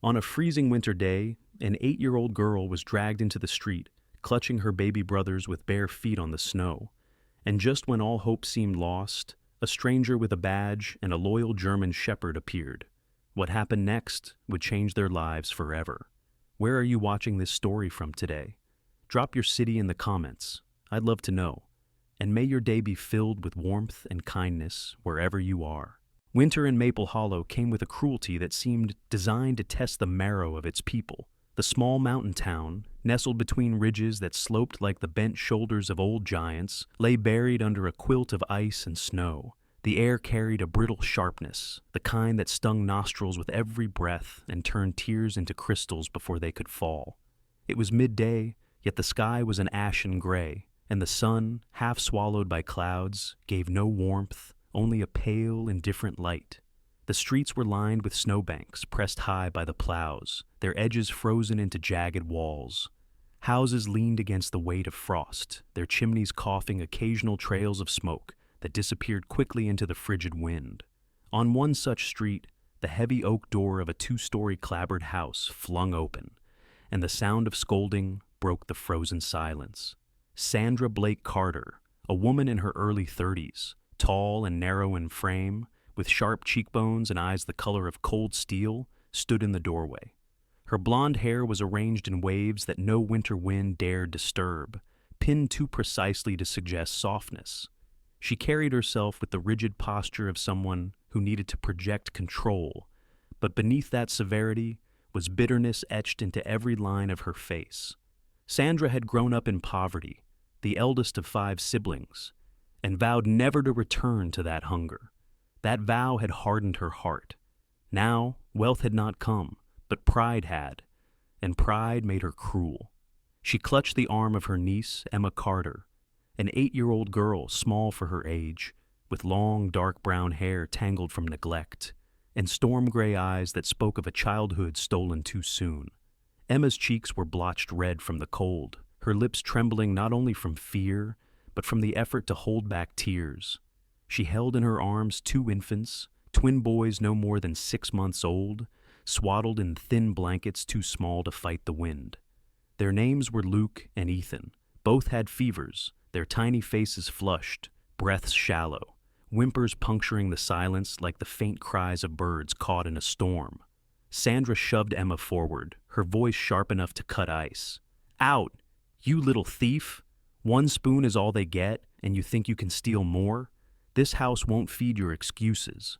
On a freezing winter day, an 8-year-old girl was dragged into the street, clutching her baby brothers with bare feet on the snow. And just when all hope seemed lost, a stranger with a badge and a loyal German shepherd appeared. What happened next would change their lives forever. Where are you watching this story from today? Drop your city in the comments. I'd love to know. And may your day be filled with warmth and kindness wherever you are. Winter in Maple Hollow came with a cruelty that seemed designed to test the marrow of its people. The small mountain town, nestled between ridges that sloped like the bent shoulders of old giants, lay buried under a quilt of ice and snow. The air carried a brittle sharpness, the kind that stung nostrils with every breath and turned tears into crystals before they could fall. It was midday, yet the sky was an ashen gray, and the sun, half swallowed by clouds, gave no warmth, only a pale, indifferent light. The streets were lined with snowbanks pressed high by the plows, their edges frozen into jagged walls. Houses leaned against the weight of frost, their chimneys coughing occasional trails of smoke that disappeared quickly into the frigid wind. On one such street, the heavy oak door of a 2-story clapboard house flung open, and the sound of scolding broke the frozen silence. Sandra Blake Carter, a woman in her early 30s, tall and narrow in frame, with sharp cheekbones and eyes the color of cold steel, stood in the doorway. Her blonde hair was arranged in waves that no winter wind dared disturb, pinned too precisely to suggest softness. She carried herself with the rigid posture of someone who needed to project control, but beneath that severity was bitterness etched into every line of her face. Sandra had grown up in poverty, the eldest of 5 siblings, and vowed never to return to that hunger. That vow had hardened her heart. Now, wealth had not come, but pride had, and pride made her cruel. She clutched the arm of her niece, Emma Carter, an 8-year-old girl small for her age, with long, dark brown hair tangled from neglect, and storm-gray eyes that spoke of a childhood stolen too soon. Emma's cheeks were blotched red from the cold, her lips trembling not only from fear, but from the effort to hold back tears. She held in her arms 2 infants, twin boys no more than 6 months old, swaddled in thin blankets too small to fight the wind. Their names were Luke and Ethan. Both had fevers, their tiny faces flushed, breaths shallow, whimpers puncturing the silence like the faint cries of birds caught in a storm. Sandra shoved Emma forward, her voice sharp enough to cut ice. "Out, you little thief! 1 spoon is all they get, and you think you can steal more? This house won't feed your excuses."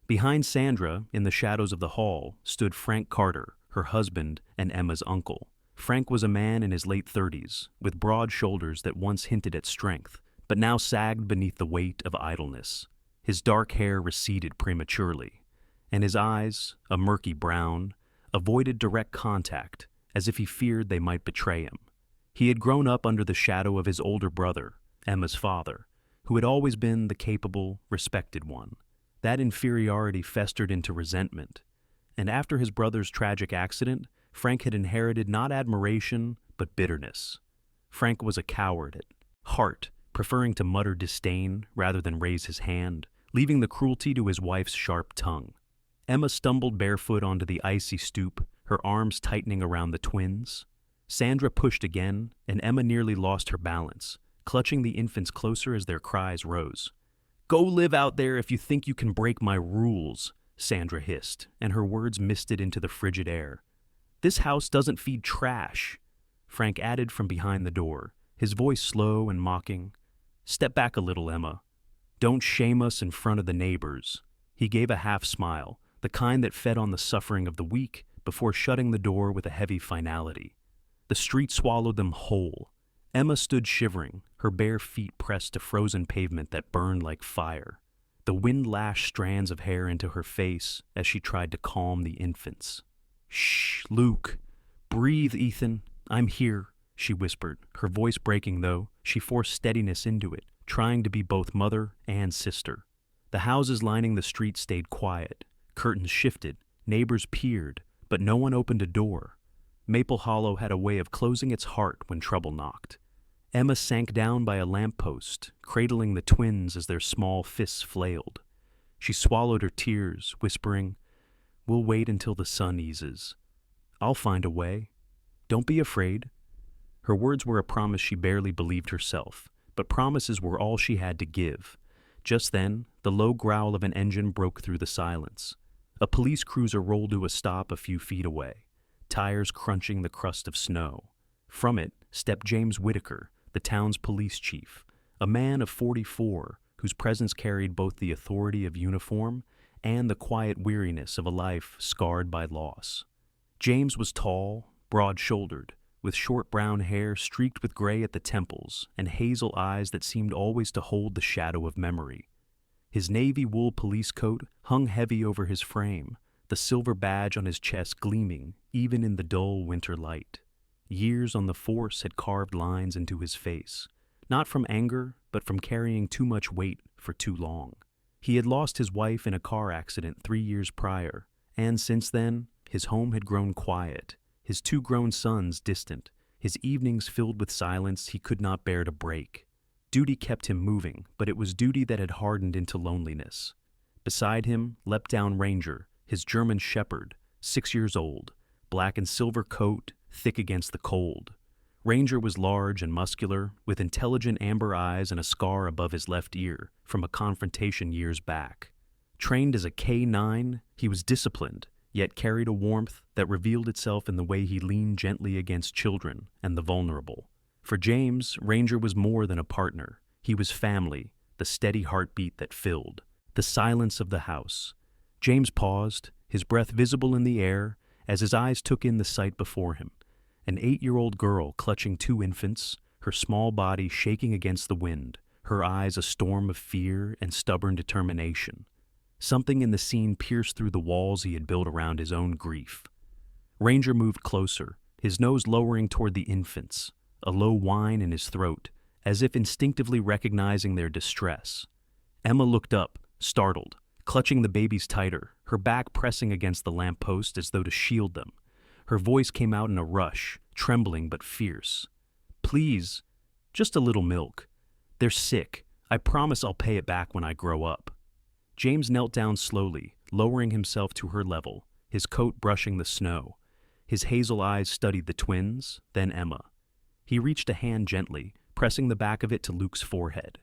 Behind Sandra, in the shadows of the hall, stood Frank Carter, her husband and Emma's uncle. Frank was a man in his late 30s, with broad shoulders that once hinted at strength, but now sagged beneath the weight of idleness. His dark hair receded prematurely, and his eyes, a murky brown, avoided direct contact, as if he feared they might betray him. He had grown up under the shadow of his older brother, Emma's father, who had always been the capable, respected one. That inferiority festered into resentment, and after his brother's tragic accident, Frank had inherited not admiration, but bitterness. Frank was a coward at heart, preferring to mutter disdain rather than raise his hand, leaving the cruelty to his wife's sharp tongue. Emma stumbled barefoot onto the icy stoop, her arms tightening around the twins. Sandra pushed again, and Emma nearly lost her balance, clutching the infants closer as their cries rose. "Go live out there if you think you can break my rules," Sandra hissed, and her words misted into the frigid air. "This house doesn't feed trash," Frank added from behind the door, his voice slow and mocking. "Step back a little, Emma. Don't shame us in front of the neighbors." He gave a half smile, the kind that fed on the suffering of the weak, before shutting the door with a heavy finality. The street swallowed them whole. Emma stood shivering, her bare feet pressed to frozen pavement that burned like fire. The wind lashed strands of hair into her face as she tried to calm the infants. "Shh, Luke. Breathe, Ethan. I'm here," she whispered, her voice breaking though. She forced steadiness into it, trying to be both mother and sister. The houses lining the street stayed quiet. Curtains shifted, neighbors peered, but no one opened a door. Maple Hollow had a way of closing its heart when trouble knocked. Emma sank down by a lamppost, cradling the twins as their small fists flailed. She swallowed her tears, whispering, We'll wait until the sun eases. I'll find a way. Don't be afraid." Her words were a promise she barely believed herself, but promises were all she had to give. Just then, the low growl of an engine broke through the silence. A police cruiser rolled to a stop a few feet away, tires crunching the crust of snow. From it stepped James Whitaker, the town's police chief, a man of 44 whose presence carried both the authority of uniform and the quiet weariness of a life scarred by loss. James was tall, broad-shouldered, with short brown hair streaked with gray at the temples and hazel eyes that seemed always to hold the shadow of memory. His navy wool police coat hung heavy over his frame, the silver badge on his chest gleaming even in the dull winter light. Years on the force had carved lines into his face, not from anger, but from carrying too much weight for too long. He had lost his wife in a car accident 3 years prior, and since then, his home had grown quiet, his 2 grown sons distant, his evenings filled with silence he could not bear to break. Duty kept him moving, but it was duty that had hardened into loneliness. Beside him leapt down Ranger, his German shepherd, 6 years old, black and silver coat, thick against the cold. Ranger was large and muscular, with intelligent amber eyes and a scar above his left ear from a confrontation years back. Trained as a K-9, he was disciplined, yet carried a warmth that revealed itself in the way he leaned gently against children and the vulnerable. For James, Ranger was more than a partner. He was family, the steady heartbeat that filled the silence of the house. James paused, his breath visible in the air, as his eyes took in the sight before him. An 8-year-old girl clutching 2 infants, her small body shaking against the wind, her eyes a storm of fear and stubborn determination. Something in the scene pierced through the walls he had built around his own grief. Ranger moved closer, his nose lowering toward the infants, a low whine in his throat, as if instinctively recognizing their distress. Emma looked up, startled, clutching the babies tighter, her back pressing against the lamppost as though to shield them. Her voice came out in a rush, trembling but fierce. "Please, just a little milk. They're sick. I promise I'll pay it back when I grow up." James knelt down slowly, lowering himself to her level, his coat brushing the snow. His hazel eyes studied the twins, then Emma. He reached a hand gently, pressing the back of it to Luke's forehead.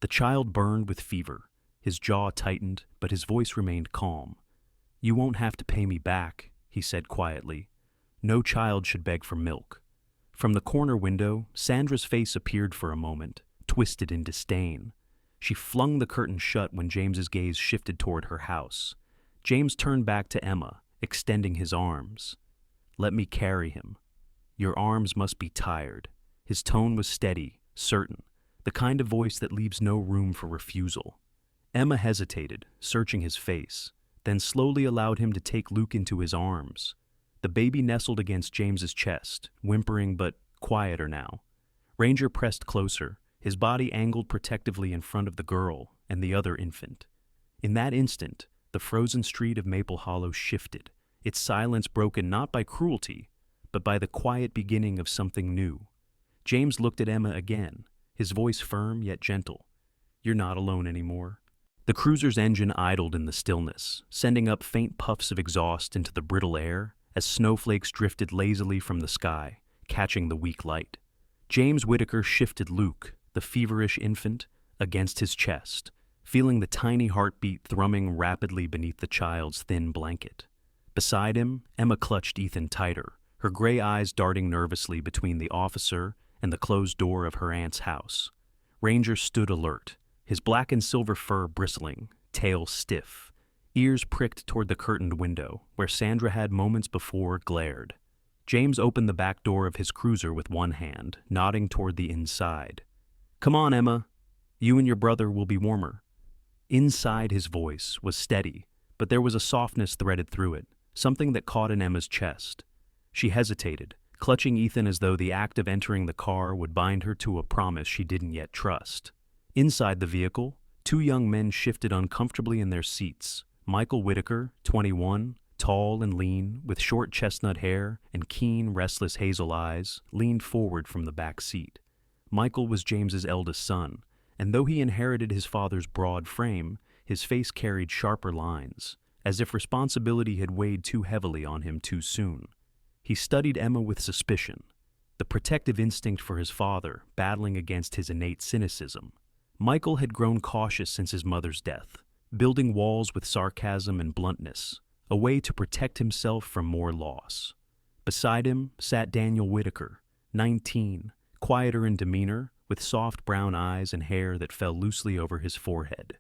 The child burned with fever. His jaw tightened, but his voice remained calm. "You won't have to pay me back," he said quietly. "No child should beg for milk." From the corner window, Sandra's face appeared for a moment, twisted in disdain. She flung the curtain shut when James's gaze shifted toward her house. James turned back to Emma, extending his arms. "Let me carry him. Your arms must be tired." His tone was steady, certain, the kind of voice that leaves no room for refusal. Emma hesitated, searching his face, then slowly allowed him to take Luke into his arms. The baby nestled against James's chest, whimpering but quieter now. Ranger pressed closer, his body angled protectively in front of the girl and the other infant. In that instant, the frozen street of Maple Hollow shifted, its silence broken not by cruelty, but by the quiet beginning of something new. James looked at Emma again, his voice firm yet gentle. "You're not alone anymore." The cruiser's engine idled in the stillness, sending up faint puffs of exhaust into the brittle air as snowflakes drifted lazily from the sky, catching the weak light. James Whitaker shifted Luke, the feverish infant, against his chest, feeling the tiny heartbeat thrumming rapidly beneath the child's thin blanket. Beside him, Emma clutched Ethan tighter, her gray eyes darting nervously between the officer and the closed door of her aunt's house. Ranger stood alert, his black and silver fur bristling, tail stiff, ears pricked toward the curtained window, where Sandra had moments before glared. James opened the back door of his cruiser with one hand, nodding toward the inside. "Come on, Emma. You and your brother will be warmer." Inside his voice was steady, but there was a softness threaded through it, something that caught in Emma's chest. She hesitated, clutching Ethan as though the act of entering the car would bind her to a promise she didn't yet trust. Inside the vehicle, 2 young men shifted uncomfortably in their seats. Michael Whitaker, 21, tall and lean, with short chestnut hair and keen, restless hazel eyes, leaned forward from the back seat. Michael was James's eldest son, and though he inherited his father's broad frame, his face carried sharper lines, as if responsibility had weighed too heavily on him too soon. He studied Emma with suspicion, the protective instinct for his father battling against his innate cynicism. Michael had grown cautious since his mother's death, building walls with sarcasm and bluntness, a way to protect himself from more loss. Beside him sat Daniel Whitaker, 19, quieter in demeanor, with soft brown eyes and hair that fell loosely over his forehead.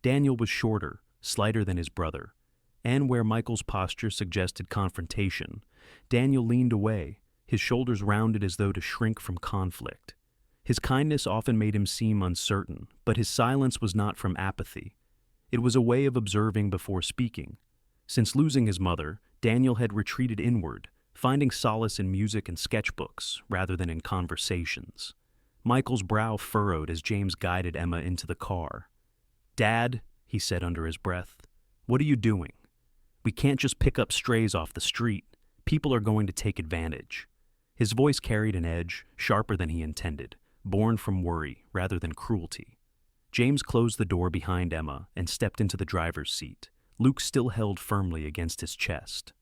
Daniel was shorter, slighter than his brother, and where Michael's posture suggested confrontation, Daniel leaned away, his shoulders rounded as though to shrink from conflict. His kindness often made him seem uncertain, but his silence was not from apathy. It was a way of observing before speaking. Since losing his mother, Daniel had retreated inward, finding solace in music and sketchbooks rather than in conversations. Michael's brow furrowed as James guided Emma into the car. "Dad," he said under his breath, "what are you doing? We can't just pick up strays off the street. People are going to take advantage." His voice carried an edge, sharper than he intended, born from worry rather than cruelty. James closed the door behind Emma and stepped into the driver's seat, Luke still held firmly against his chest.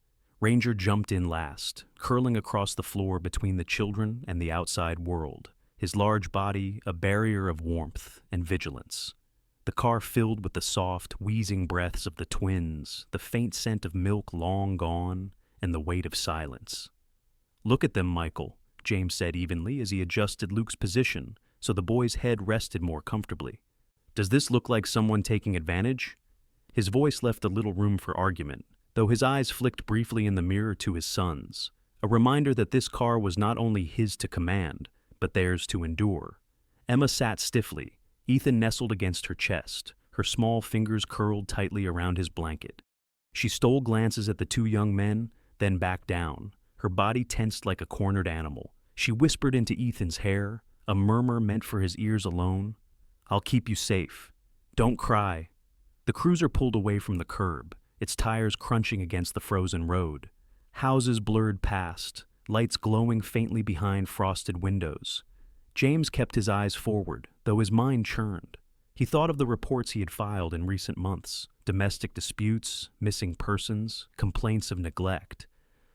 Ranger jumped in last, curling across the floor between the children and the outside world, his large body a barrier of warmth and vigilance. The car filled with the soft, wheezing breaths of the twins, the faint scent of milk long gone, and the weight of silence. "Look at them, Michael," James said evenly as he adjusted Luke's position so the boy's head rested more comfortably. "Does this look like someone taking advantage?" His voice left a little room for argument, though his eyes flicked briefly in the mirror to his sons, a reminder that this car was not only his to command, but theirs to endure. Emma sat stiffly, Ethan nestled against her chest, her small fingers curled tightly around his blanket. She stole glances at the two young men, then backed down, her body tensed like a cornered animal. She whispered into Ethan's hair, a murmur meant for his ears alone, "I'll keep you safe. Don't cry." The cruiser pulled away from the curb, its tires crunching against the frozen road. Houses blurred past, lights glowing faintly behind frosted windows. James kept his eyes forward, though his mind churned. He thought of the reports he had filed in recent months, domestic disputes, missing persons, complaints of neglect.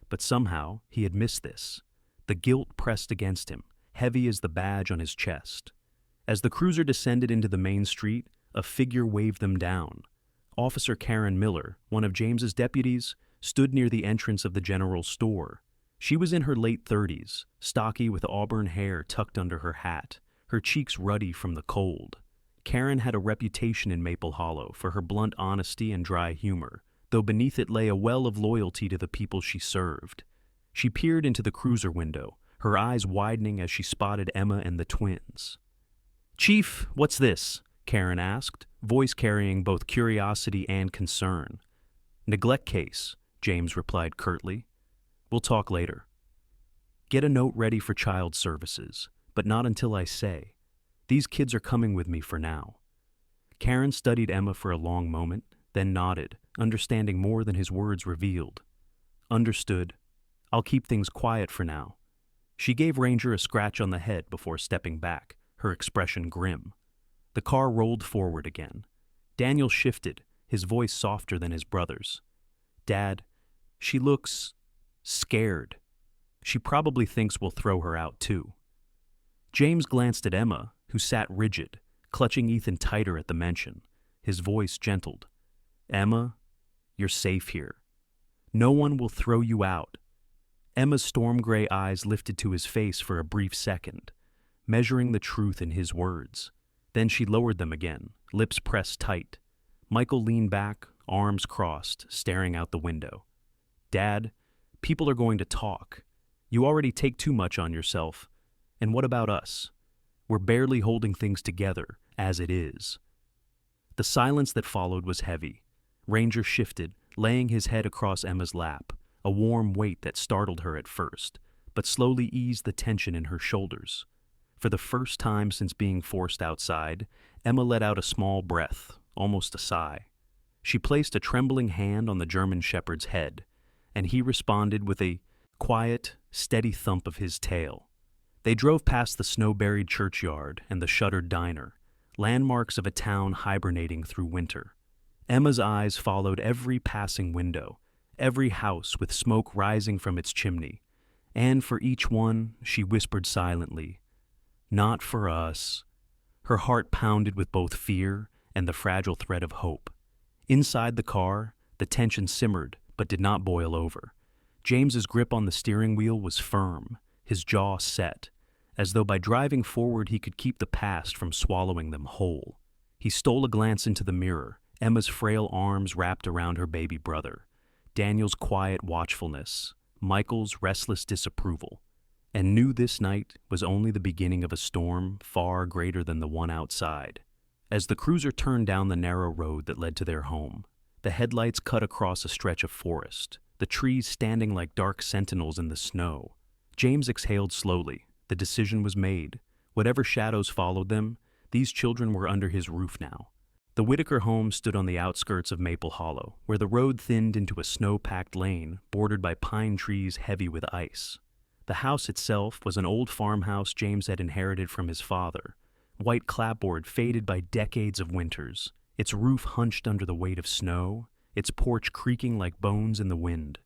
But somehow he had missed this. The guilt pressed against him, heavy as the badge on his chest. As the cruiser descended into the main street, a figure waved them down. Officer Karen Miller, one of James's deputies, stood near the entrance of the general store. She was in her late 30s, stocky with auburn hair tucked under her hat, her cheeks ruddy from the cold. Karen had a reputation in Maple Hollow for her blunt honesty and dry humor, though beneath it lay a well of loyalty to the people she served. She peered into the cruiser window, her eyes widening as she spotted Emma and the twins. "Chief, what's this?" Karen asked, voice carrying both curiosity and concern. "Neglect case," James replied curtly. "We'll talk later. Get a note ready for child services, but not until I say. These kids are coming with me for now." Karen studied Emma for a long moment, then nodded, understanding more than his words revealed. "Understood. I'll keep things quiet for now." She gave Ranger a scratch on the head before stepping back, her expression grim. The car rolled forward again. Daniel shifted, his voice softer than his brother's. "Dad, she looks scared. She probably thinks we'll throw her out too." James glanced at Emma, who sat rigid, clutching Ethan tighter at the mention. His voice gentled. "Emma, you're safe here. No one will throw you out." Emma's storm gray eyes lifted to his face for a brief second, measuring the truth in his words. Then she lowered them again, lips pressed tight. Michael leaned back, arms crossed, staring out the window. "Dad, people are going to talk. You already take too much on yourself. And what about us? We're barely holding things together, as it is." The silence that followed was heavy. Ranger shifted, laying his head across Emma's lap, a warm weight that startled her at first, but slowly eased the tension in her shoulders. For the first time since being forced outside, Emma let out a small breath, almost a sigh. She placed a trembling hand on the German shepherd's head, and he responded with a quiet, steady thump of his tail. They drove past the snow-buried churchyard and the shuttered diner, landmarks of a town hibernating through winter. Emma's eyes followed every passing window, every house with smoke rising from its chimney, and for each one she whispered silently, "Not for us." Her heart pounded with both fear and the fragile thread of hope. Inside the car, the tension simmered but did not boil over. James's grip on the steering wheel was firm, his jaw set, as though by driving forward he could keep the past from swallowing them whole. He stole a glance into the mirror, Emma's frail arms wrapped around her baby brother, Daniel's quiet watchfulness, Michael's restless disapproval, and knew this night was only the beginning of a storm far greater than the one outside. As the cruiser turned down the narrow road that led to their home, the headlights cut across a stretch of forest, the trees standing like dark sentinels in the snow. James exhaled slowly. The decision was made. Whatever shadows followed them, these children were under his roof now. The Whitaker home stood on the outskirts of Maple Hollow, where the road thinned into a snow-packed lane bordered by pine trees heavy with ice. The house itself was an old farmhouse James had inherited from his father, white clapboard faded by decades of winters, its roof hunched under the weight of snow, its porch creaking like bones in the wind.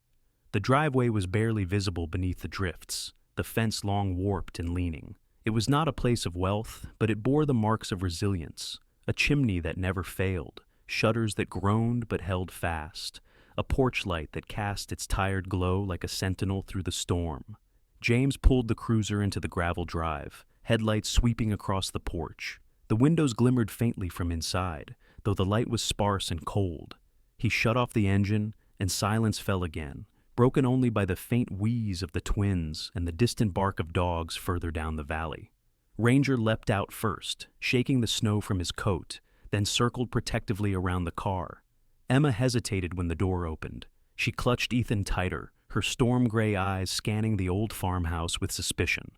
The driveway was barely visible beneath the drifts, the fence long warped and leaning. It was not a place of wealth, but it bore the marks of resilience, a chimney that never failed, shutters that groaned but held fast, a porch light that cast its tired glow like a sentinel through the storm. James pulled the cruiser into the gravel drive, headlights sweeping across the porch. The windows glimmered faintly from inside, though the light was sparse and cold. He shut off the engine, and silence fell again, broken only by the faint wheeze of the twins and the distant bark of dogs further down the valley. Ranger leapt out first, shaking the snow from his coat, then circled protectively around the car. Emma hesitated when the door opened. She clutched Ethan tighter, her storm-gray eyes scanning the old farmhouse with suspicion.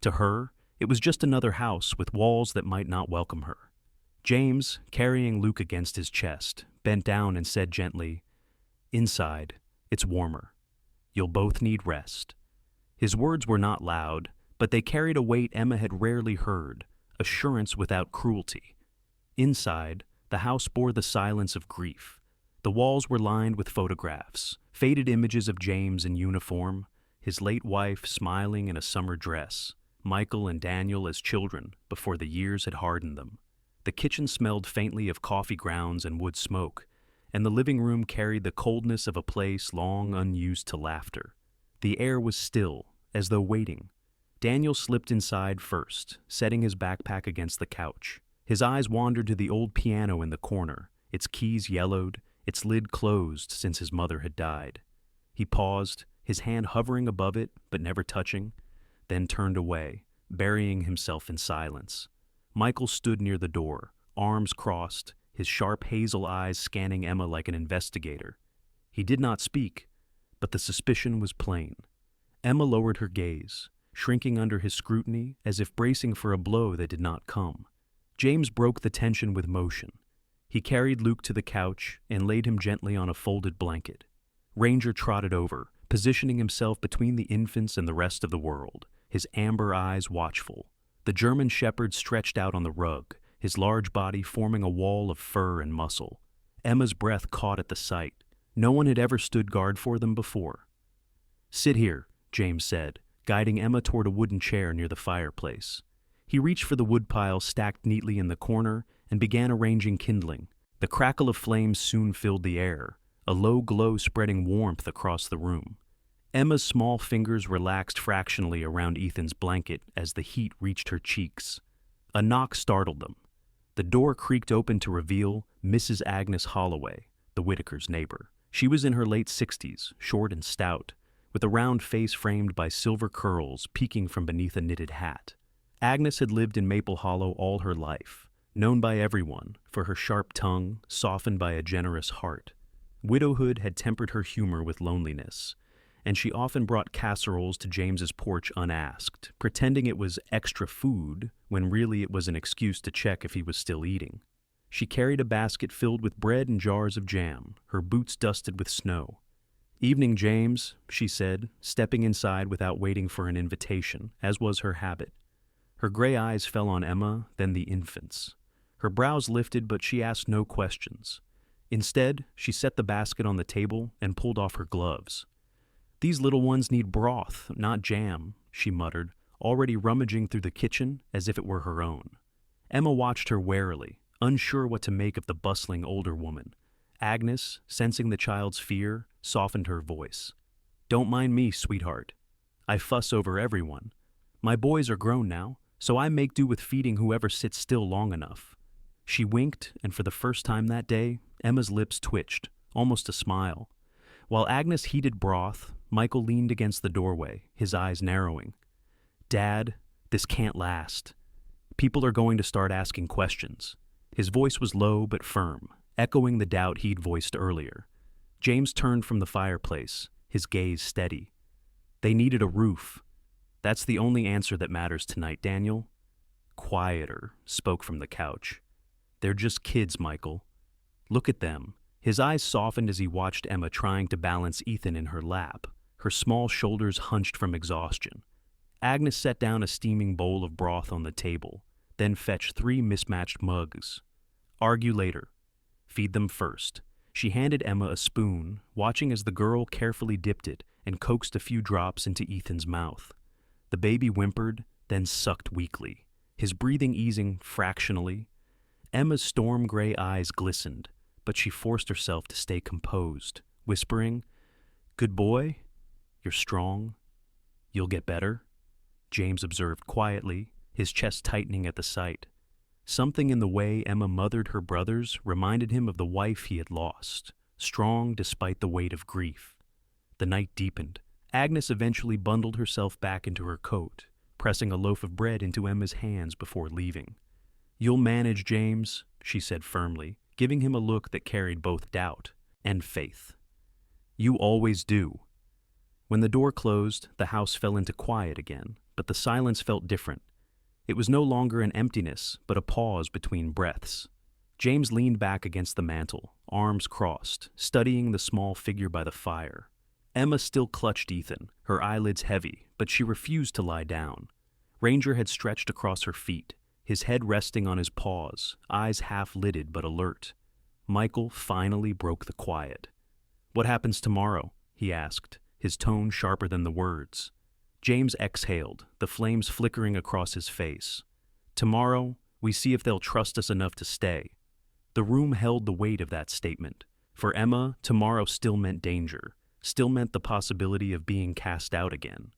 To her, it was just another house with walls that might not welcome her. James, carrying Luke against his chest, bent down and said gently, "Inside, it's warmer. You'll both need rest." His words were not loud, but they carried a weight Emma had rarely heard, assurance without cruelty. Inside, the house bore the silence of grief. The walls were lined with photographs, faded images of James in uniform, his late wife smiling in a summer dress, Michael and Daniel as children before the years had hardened them. The kitchen smelled faintly of coffee grounds and wood smoke, and the living room carried the coldness of a place long unused to laughter. The air was still, as though waiting. Daniel slipped inside first, setting his backpack against the couch. His eyes wandered to the old piano in the corner, its keys yellowed, its lid closed since his mother had died. He paused, his hand hovering above it but never touching, then turned away, burying himself in silence. Michael stood near the door, arms crossed, his sharp hazel eyes scanning Emma like an investigator. He did not speak, but the suspicion was plain. Emma lowered her gaze, shrinking under his scrutiny as if bracing for a blow that did not come. James broke the tension with motion. He carried Luke to the couch and laid him gently on a folded blanket. Ranger trotted over, positioning himself between the infants and the rest of the world, his amber eyes watchful. The German shepherd stretched out on the rug, his large body forming a wall of fur and muscle. Emma's breath caught at the sight. No one had ever stood guard for them before. "Sit here," James said, guiding Emma toward a wooden chair near the fireplace. He reached for the woodpile stacked neatly in the corner and began arranging kindling. The crackle of flames soon filled the air, a low glow spreading warmth across the room. Emma's small fingers relaxed fractionally around Ethan's blanket as the heat reached her cheeks. A knock startled them. The door creaked open to reveal Mrs. Agnes Holloway, the Whitakers' neighbor. She was in her late 60s, short and stout, with a round face framed by silver curls peeking from beneath a knitted hat. Agnes had lived in Maple Hollow all her life, known by everyone for her sharp tongue, softened by a generous heart. Widowhood had tempered her humor with loneliness, and she often brought casseroles to James's porch unasked, pretending it was extra food when really it was an excuse to check if he was still eating. She carried a basket filled with bread and jars of jam, her boots dusted with snow. "Evening, James," she said, stepping inside without waiting for an invitation, as was her habit. Her gray eyes fell on Emma, then the infants. Her brows lifted, but she asked no questions. Instead, she set the basket on the table and pulled off her gloves. "These little ones need broth, not jam," she muttered, already rummaging through the kitchen as if it were her own. Emma watched her warily, unsure what to make of the bustling older woman. Agnes, sensing the child's fear, softened her voice. "Don't mind me, sweetheart. I fuss over everyone. My boys are grown now, so I make do with feeding whoever sits still long enough." She winked, and for the first time that day, Emma's lips twitched, almost a smile. While Agnes heated broth, Michael leaned against the doorway, his eyes narrowing. "Dad, this can't last. People are going to start asking questions." His voice was low but firm, echoing the doubt he'd voiced earlier. James turned from the fireplace, his gaze steady. "They needed a roof. That's the only answer that matters tonight, Daniel." "Quieter," spoke from the couch. "They're just kids, Michael. Look at them." His eyes softened as he watched Emma trying to balance Ethan in her lap, her small shoulders hunched from exhaustion. Agnes set down a steaming bowl of broth on the table, then fetched 3 mismatched mugs. "Argue later. Feed them first." She handed Emma a spoon, watching as the girl carefully dipped it and coaxed a few drops into Ethan's mouth. The baby whimpered, then sucked weakly, his breathing easing fractionally. Emma's storm-gray eyes glistened, but she forced herself to stay composed, whispering, "Good boy, you're strong. You'll get better," James observed quietly, his chest tightening at the sight. Something in the way Emma mothered her brothers reminded him of the wife he had lost, strong despite the weight of grief. The night deepened. Agnes eventually bundled herself back into her coat, pressing a loaf of bread into Emma's hands before leaving. "You'll manage, James," she said firmly, giving him a look that carried both doubt and faith. "You always do." When the door closed, the house fell into quiet again, but the silence felt different. It was no longer an emptiness, but a pause between breaths. James leaned back against the mantel, arms crossed, studying the small figure by the fire. Emma still clutched Ethan, her eyelids heavy, but she refused to lie down. Ranger had stretched across her feet, his head resting on his paws, eyes half-lidded but alert. Michael finally broke the quiet. "What happens tomorrow?" he asked, his tone sharper than the words. James exhaled, the flames flickering across his face. "Tomorrow, we see if they'll trust us enough to stay." The room held the weight of that statement. For Emma, tomorrow still meant danger, still meant the possibility of being cast out again.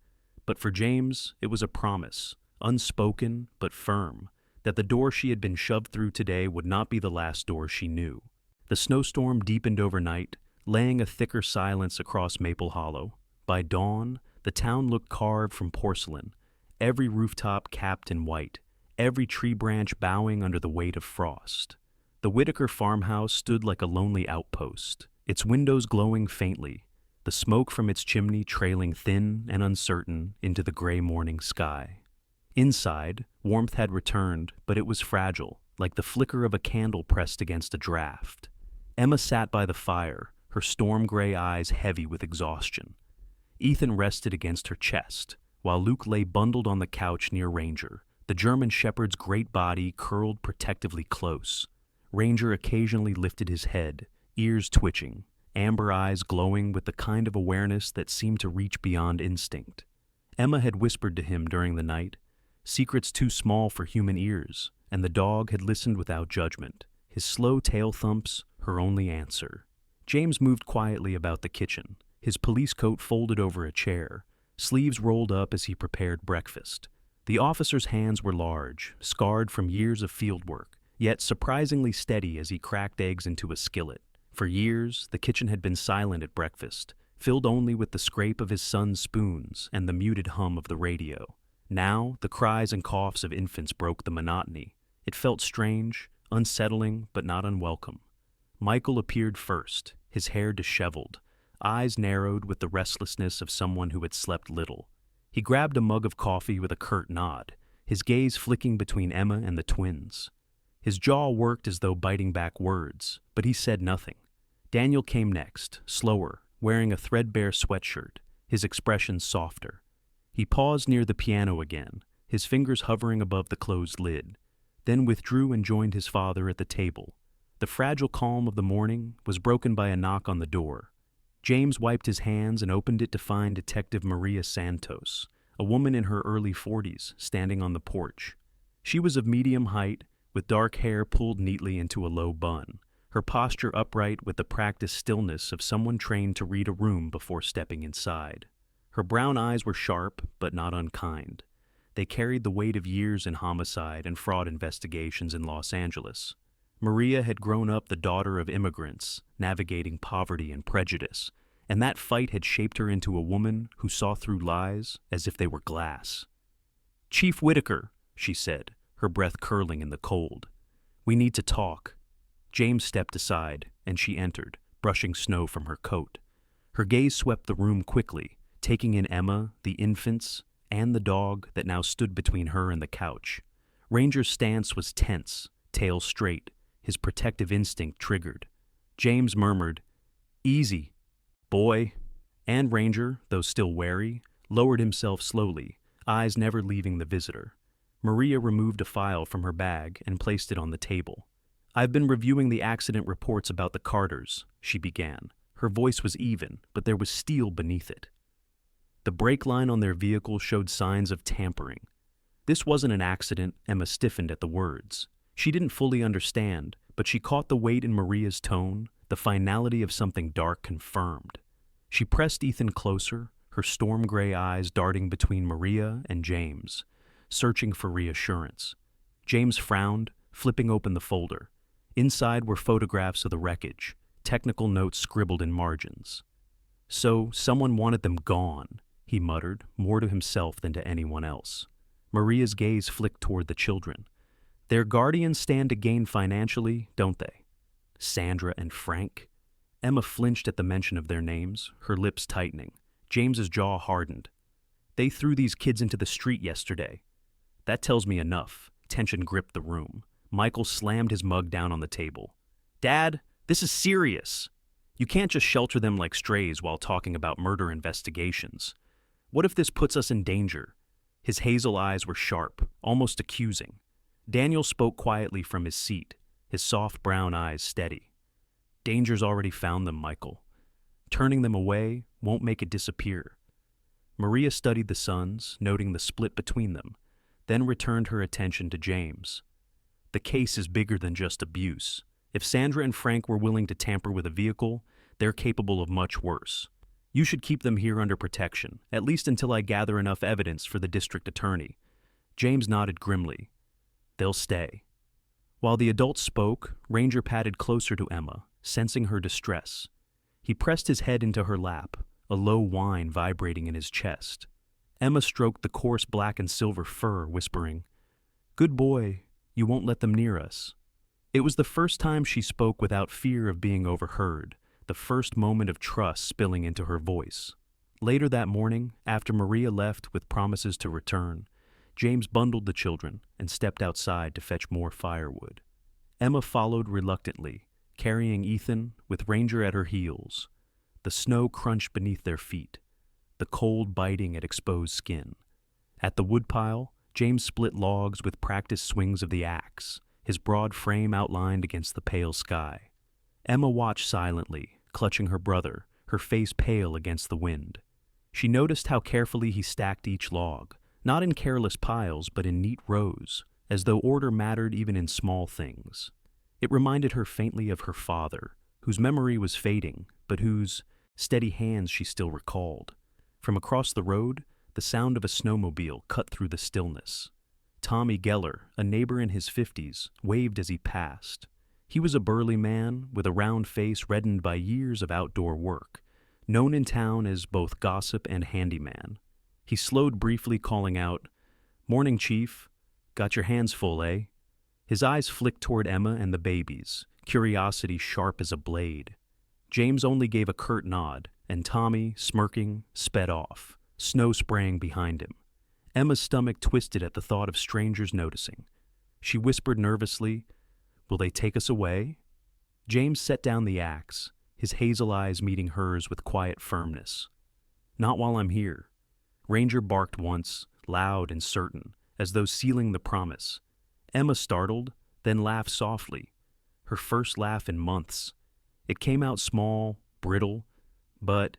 But for James, it was a promise, unspoken but firm, that the door she had been shoved through today would not be the last door she knew. The snowstorm deepened overnight, laying a thicker silence across Maple Hollow. By dawn, the town looked carved from porcelain, every rooftop capped in white, every tree branch bowing under the weight of frost. The Whitaker farmhouse stood like a lonely outpost, its windows glowing faintly, the smoke from its chimney trailing thin and uncertain into the gray morning sky. Inside, warmth had returned, but it was fragile, like the flicker of a candle pressed against a draft. Emma sat by the fire, her storm-gray eyes heavy with exhaustion. Ethan rested against her chest, while Luke lay bundled on the couch near Ranger, the German shepherd's great body curled protectively close. Ranger occasionally lifted his head, ears twitching, amber eyes glowing with the kind of awareness that seemed to reach beyond instinct. Emma had whispered to him during the night, secrets too small for human ears, and the dog had listened without judgment, his slow tail thumps her only answer. James moved quietly about the kitchen, his police coat folded over a chair, sleeves rolled up as he prepared breakfast. The officer's hands were large, scarred from years of field work, yet surprisingly steady as he cracked eggs into a skillet. For years, the kitchen had been silent at breakfast, filled only with the scrape of his son's spoons and the muted hum of the radio. Now, the cries and coughs of infants broke the monotony. It felt strange, unsettling, but not unwelcome. Michael appeared first, his hair disheveled, eyes narrowed with the restlessness of someone who had slept little. He grabbed a mug of coffee with a curt nod, his gaze flicking between Emma and the twins. His jaw worked as though biting back words, but he said nothing. Daniel came next, slower, wearing a threadbare sweatshirt, his expression softer. He paused near the piano again, his fingers hovering above the closed lid, then withdrew and joined his father at the table. The fragile calm of the morning was broken by a knock on the door. James wiped his hands and opened it to find Detective Maria Santos, a woman in her early 40s, standing on the porch. She was of medium height, with dark hair pulled neatly into a low bun, her posture upright with the practiced stillness of someone trained to read a room before stepping inside. Her brown eyes were sharp, but not unkind. They carried the weight of years in homicide and fraud investigations in Los Angeles. Maria had grown up the daughter of immigrants, navigating poverty and prejudice, and that fight had shaped her into a woman who saw through lies as if they were glass. "Chief Whitaker," she said, her breath curling in the cold. "We need to talk." James stepped aside, and she entered, brushing snow from her coat. Her gaze swept the room quickly, taking in Emma, the infants, and the dog that now stood between her and the couch. Ranger's stance was tense, tail straight, his protective instinct triggered. James murmured, "Easy, boy," and Ranger, though still wary, lowered himself slowly, eyes never leaving the visitor. Maria removed a file from her bag and placed it on the table. "I've been reviewing the accident reports about the Carters," she began. Her voice was even, but there was steel beneath it. The brake line on their vehicle showed signs of tampering. This wasn't an accident. Emma stiffened at the words. She didn't fully understand, but she caught the weight in Maria's tone, the finality of something dark confirmed. She pressed Ethan closer, her storm gray eyes darting between Maria and James, searching for reassurance. James frowned, flipping open the folder. Inside were photographs of the wreckage, technical notes scribbled in margins. "So, someone wanted them gone," he muttered, more to himself than to anyone else. Maria's gaze flicked toward the children. "Their guardians stand to gain financially, don't they? Sandra and Frank?" Emma flinched at the mention of their names, her lips tightening. James's jaw hardened. "They threw these kids into the street yesterday." "That tells me enough." Tension gripped the room. Michael slammed his mug down on the table. "Dad, this is serious. You can't just shelter them like strays while talking about murder investigations. What if this puts us in danger?" His hazel eyes were sharp, almost accusing. Daniel spoke quietly from his seat, his soft brown eyes steady. "Danger's already found them, Michael. Turning them away won't make it disappear." Maria studied the sons, noting the split between them, then returned her attention to James. "The case is bigger than just abuse. If Sandra and Frank were willing to tamper with a vehicle, they're capable of much worse. You should keep them here under protection, at least until I gather enough evidence for the district attorney." James nodded grimly. "They'll stay." While the adults spoke, Ranger padded closer to Emma, sensing her distress. He pressed his head into her lap, a low whine vibrating in his chest. Emma stroked the coarse black and silver fur, whispering, "Good boy, you won't let them near us." It was the first time she spoke without fear of being overheard, the first moment of trust spilling into her voice. Later that morning, after Maria left with promises to return, James bundled the children and stepped outside to fetch more firewood. Emma followed reluctantly, carrying Ethan with Ranger at her heels. The snow crunched beneath their feet, the cold biting at exposed skin. At the woodpile, James split logs with practiced swings of the axe, his broad frame outlined against the pale sky. Emma watched silently, clutching her brother, her face pale against the wind. She noticed how carefully he stacked each log, not in careless piles but in neat rows, as though order mattered even in small things. It reminded her faintly of her father, whose memory was fading, but whose steady hands she still recalled. From across the road, the sound of a snowmobile cut through the stillness. Tommy Geller, a neighbor in his 50s, waved as he passed. He was a burly man with a round face reddened by years of outdoor work, known in town as both gossip and handyman. He slowed briefly, calling out, "Morning, Chief. Got your hands full, eh?" His eyes flicked toward Emma and the babies, curiosity sharp as a blade. James only gave a curt nod, and Tommy, smirking, sped off, snow spraying behind him. Emma's stomach twisted at the thought of strangers noticing. She whispered nervously, "Will they take us away?" James set down the axe, his hazel eyes meeting hers with quiet firmness. "Not while I'm here." Ranger barked once, loud and certain, as though sealing the promise. Emma startled, then laughed softly. her first laugh in months. It came out small, brittle, but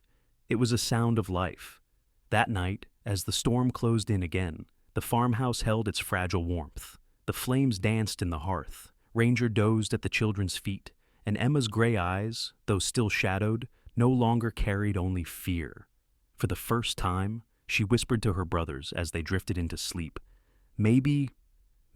it was a sound of life. That night, as the storm closed in again, the farmhouse held its fragile warmth. The flames danced in the hearth. Ranger dozed at the children's feet, and Emma's gray eyes, though still shadowed, no longer carried only fear. For the first time, she whispered to her brothers as they drifted into sleep, Maybe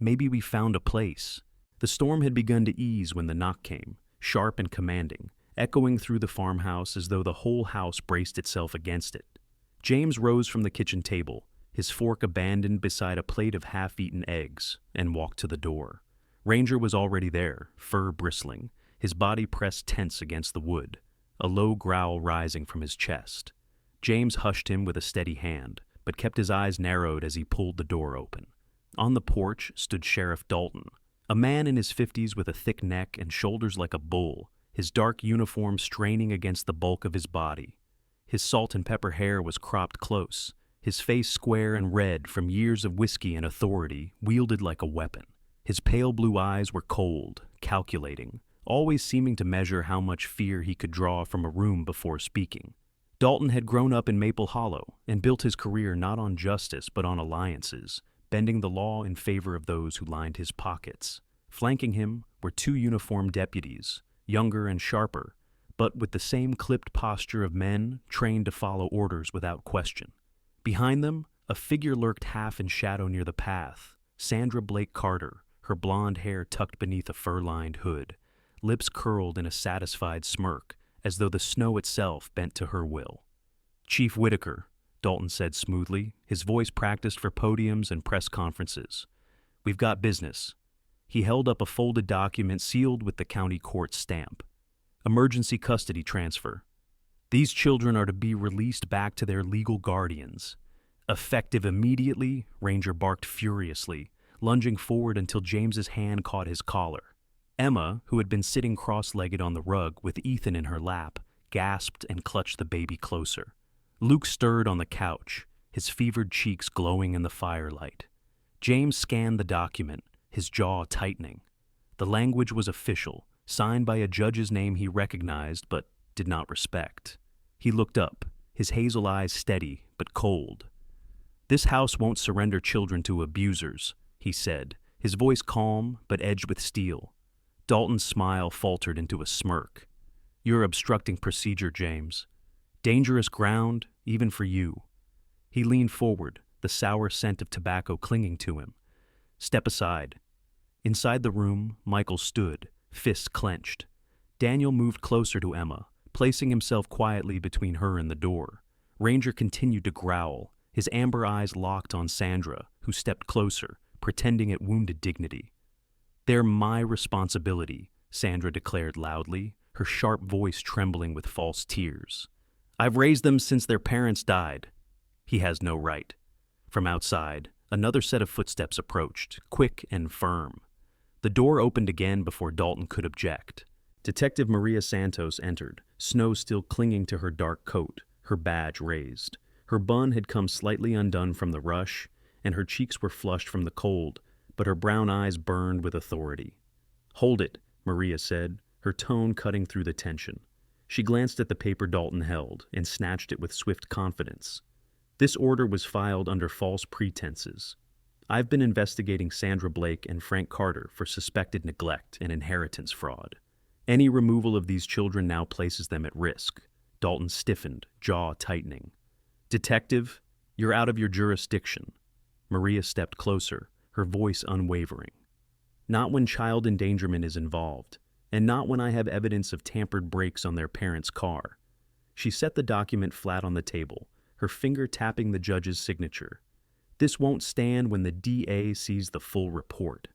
we found a place." The storm had begun to ease when the knock came, sharp and commanding, echoing through the farmhouse as though the whole house braced itself against it. James rose from the kitchen table, his fork abandoned beside a plate of half-eaten eggs, and walked to the door. Ranger was already there, fur bristling, his body pressed tense against the wood, a low growl rising from his chest. James hushed him with a steady hand, but kept his eyes narrowed as he pulled the door open. On the porch stood Sheriff Dalton, a man in his 50s with a thick neck and shoulders like a bull, his dark uniform straining against the bulk of his body. His salt and pepper hair was cropped close, his face square and red from years of whiskey and authority, wielded like a weapon. His pale blue eyes were cold, calculating, always seeming to measure how much fear he could draw from a room before speaking. Dalton had grown up in Maple Hollow and built his career not on justice but on alliances, bending the law in favor of those who lined his pockets. Flanking him were two uniformed deputies, younger and sharper, but with the same clipped posture of men trained to follow orders without question. Behind them, a figure lurked half in shadow near the path, Sandra Blake Carter, her blonde hair tucked beneath a fur-lined hood, lips curled in a satisfied smirk, as though the snow itself bent to her will. "Chief Whitaker," Dalton said smoothly, his voice practiced for podiums and press conferences. "We've got business." He held up a folded document sealed with the county court stamp. "Emergency custody transfer. These children are to be released back to their legal guardians. Effective immediately," Ranger barked furiously, lunging forward until James's hand caught his collar. Emma, who had been sitting cross-legged on the rug with Ethan in her lap, gasped and clutched the baby closer. Luke stirred on the couch, his fevered cheeks glowing in the firelight. James scanned the document, his jaw tightening. The language was official, signed by a judge's name he recognized but did not respect. He looked up, his hazel eyes steady but cold. "This house won't surrender children to abusers," he said, his voice calm but edged with steel. Dalton's smile faltered into a smirk. "You're obstructing procedure, James. Dangerous ground, even for you." He leaned forward, the sour scent of tobacco clinging to him. "Step aside." Inside the room, Michael stood, fists clenched. Daniel moved closer to Emma, placing himself quietly between her and the door. Ranger continued to growl, his amber eyes locked on Sandra, who stepped closer, pretending it wounded dignity. "They're my responsibility," Sandra declared loudly, her sharp voice trembling with false tears. "I've raised them since their parents died." "He has no right." From outside, another set of footsteps approached, quick and firm. The door opened again before Dalton could object. Detective Maria Santos entered, snow still clinging to her dark coat, her badge raised. Her bun had come slightly undone from the rush, and her cheeks were flushed from the cold, but her brown eyes burned with authority. "Hold it," Maria said, her tone cutting through the tension. She glanced at the paper Dalton held and snatched it with swift confidence. "This order was filed under false pretenses. I've been investigating Sandra Blake and Frank Carter for suspected neglect and inheritance fraud. Any removal of these children now places them at risk." Dalton stiffened, jaw tightening. "Detective, you're out of your jurisdiction." Maria stepped closer, her voice unwavering. "Not when child endangerment is involved, and not when I have evidence of tampered brakes on their parents' car." She set the document flat on the table, her finger tapping the judge's signature. "This won't stand when the DA sees the full report."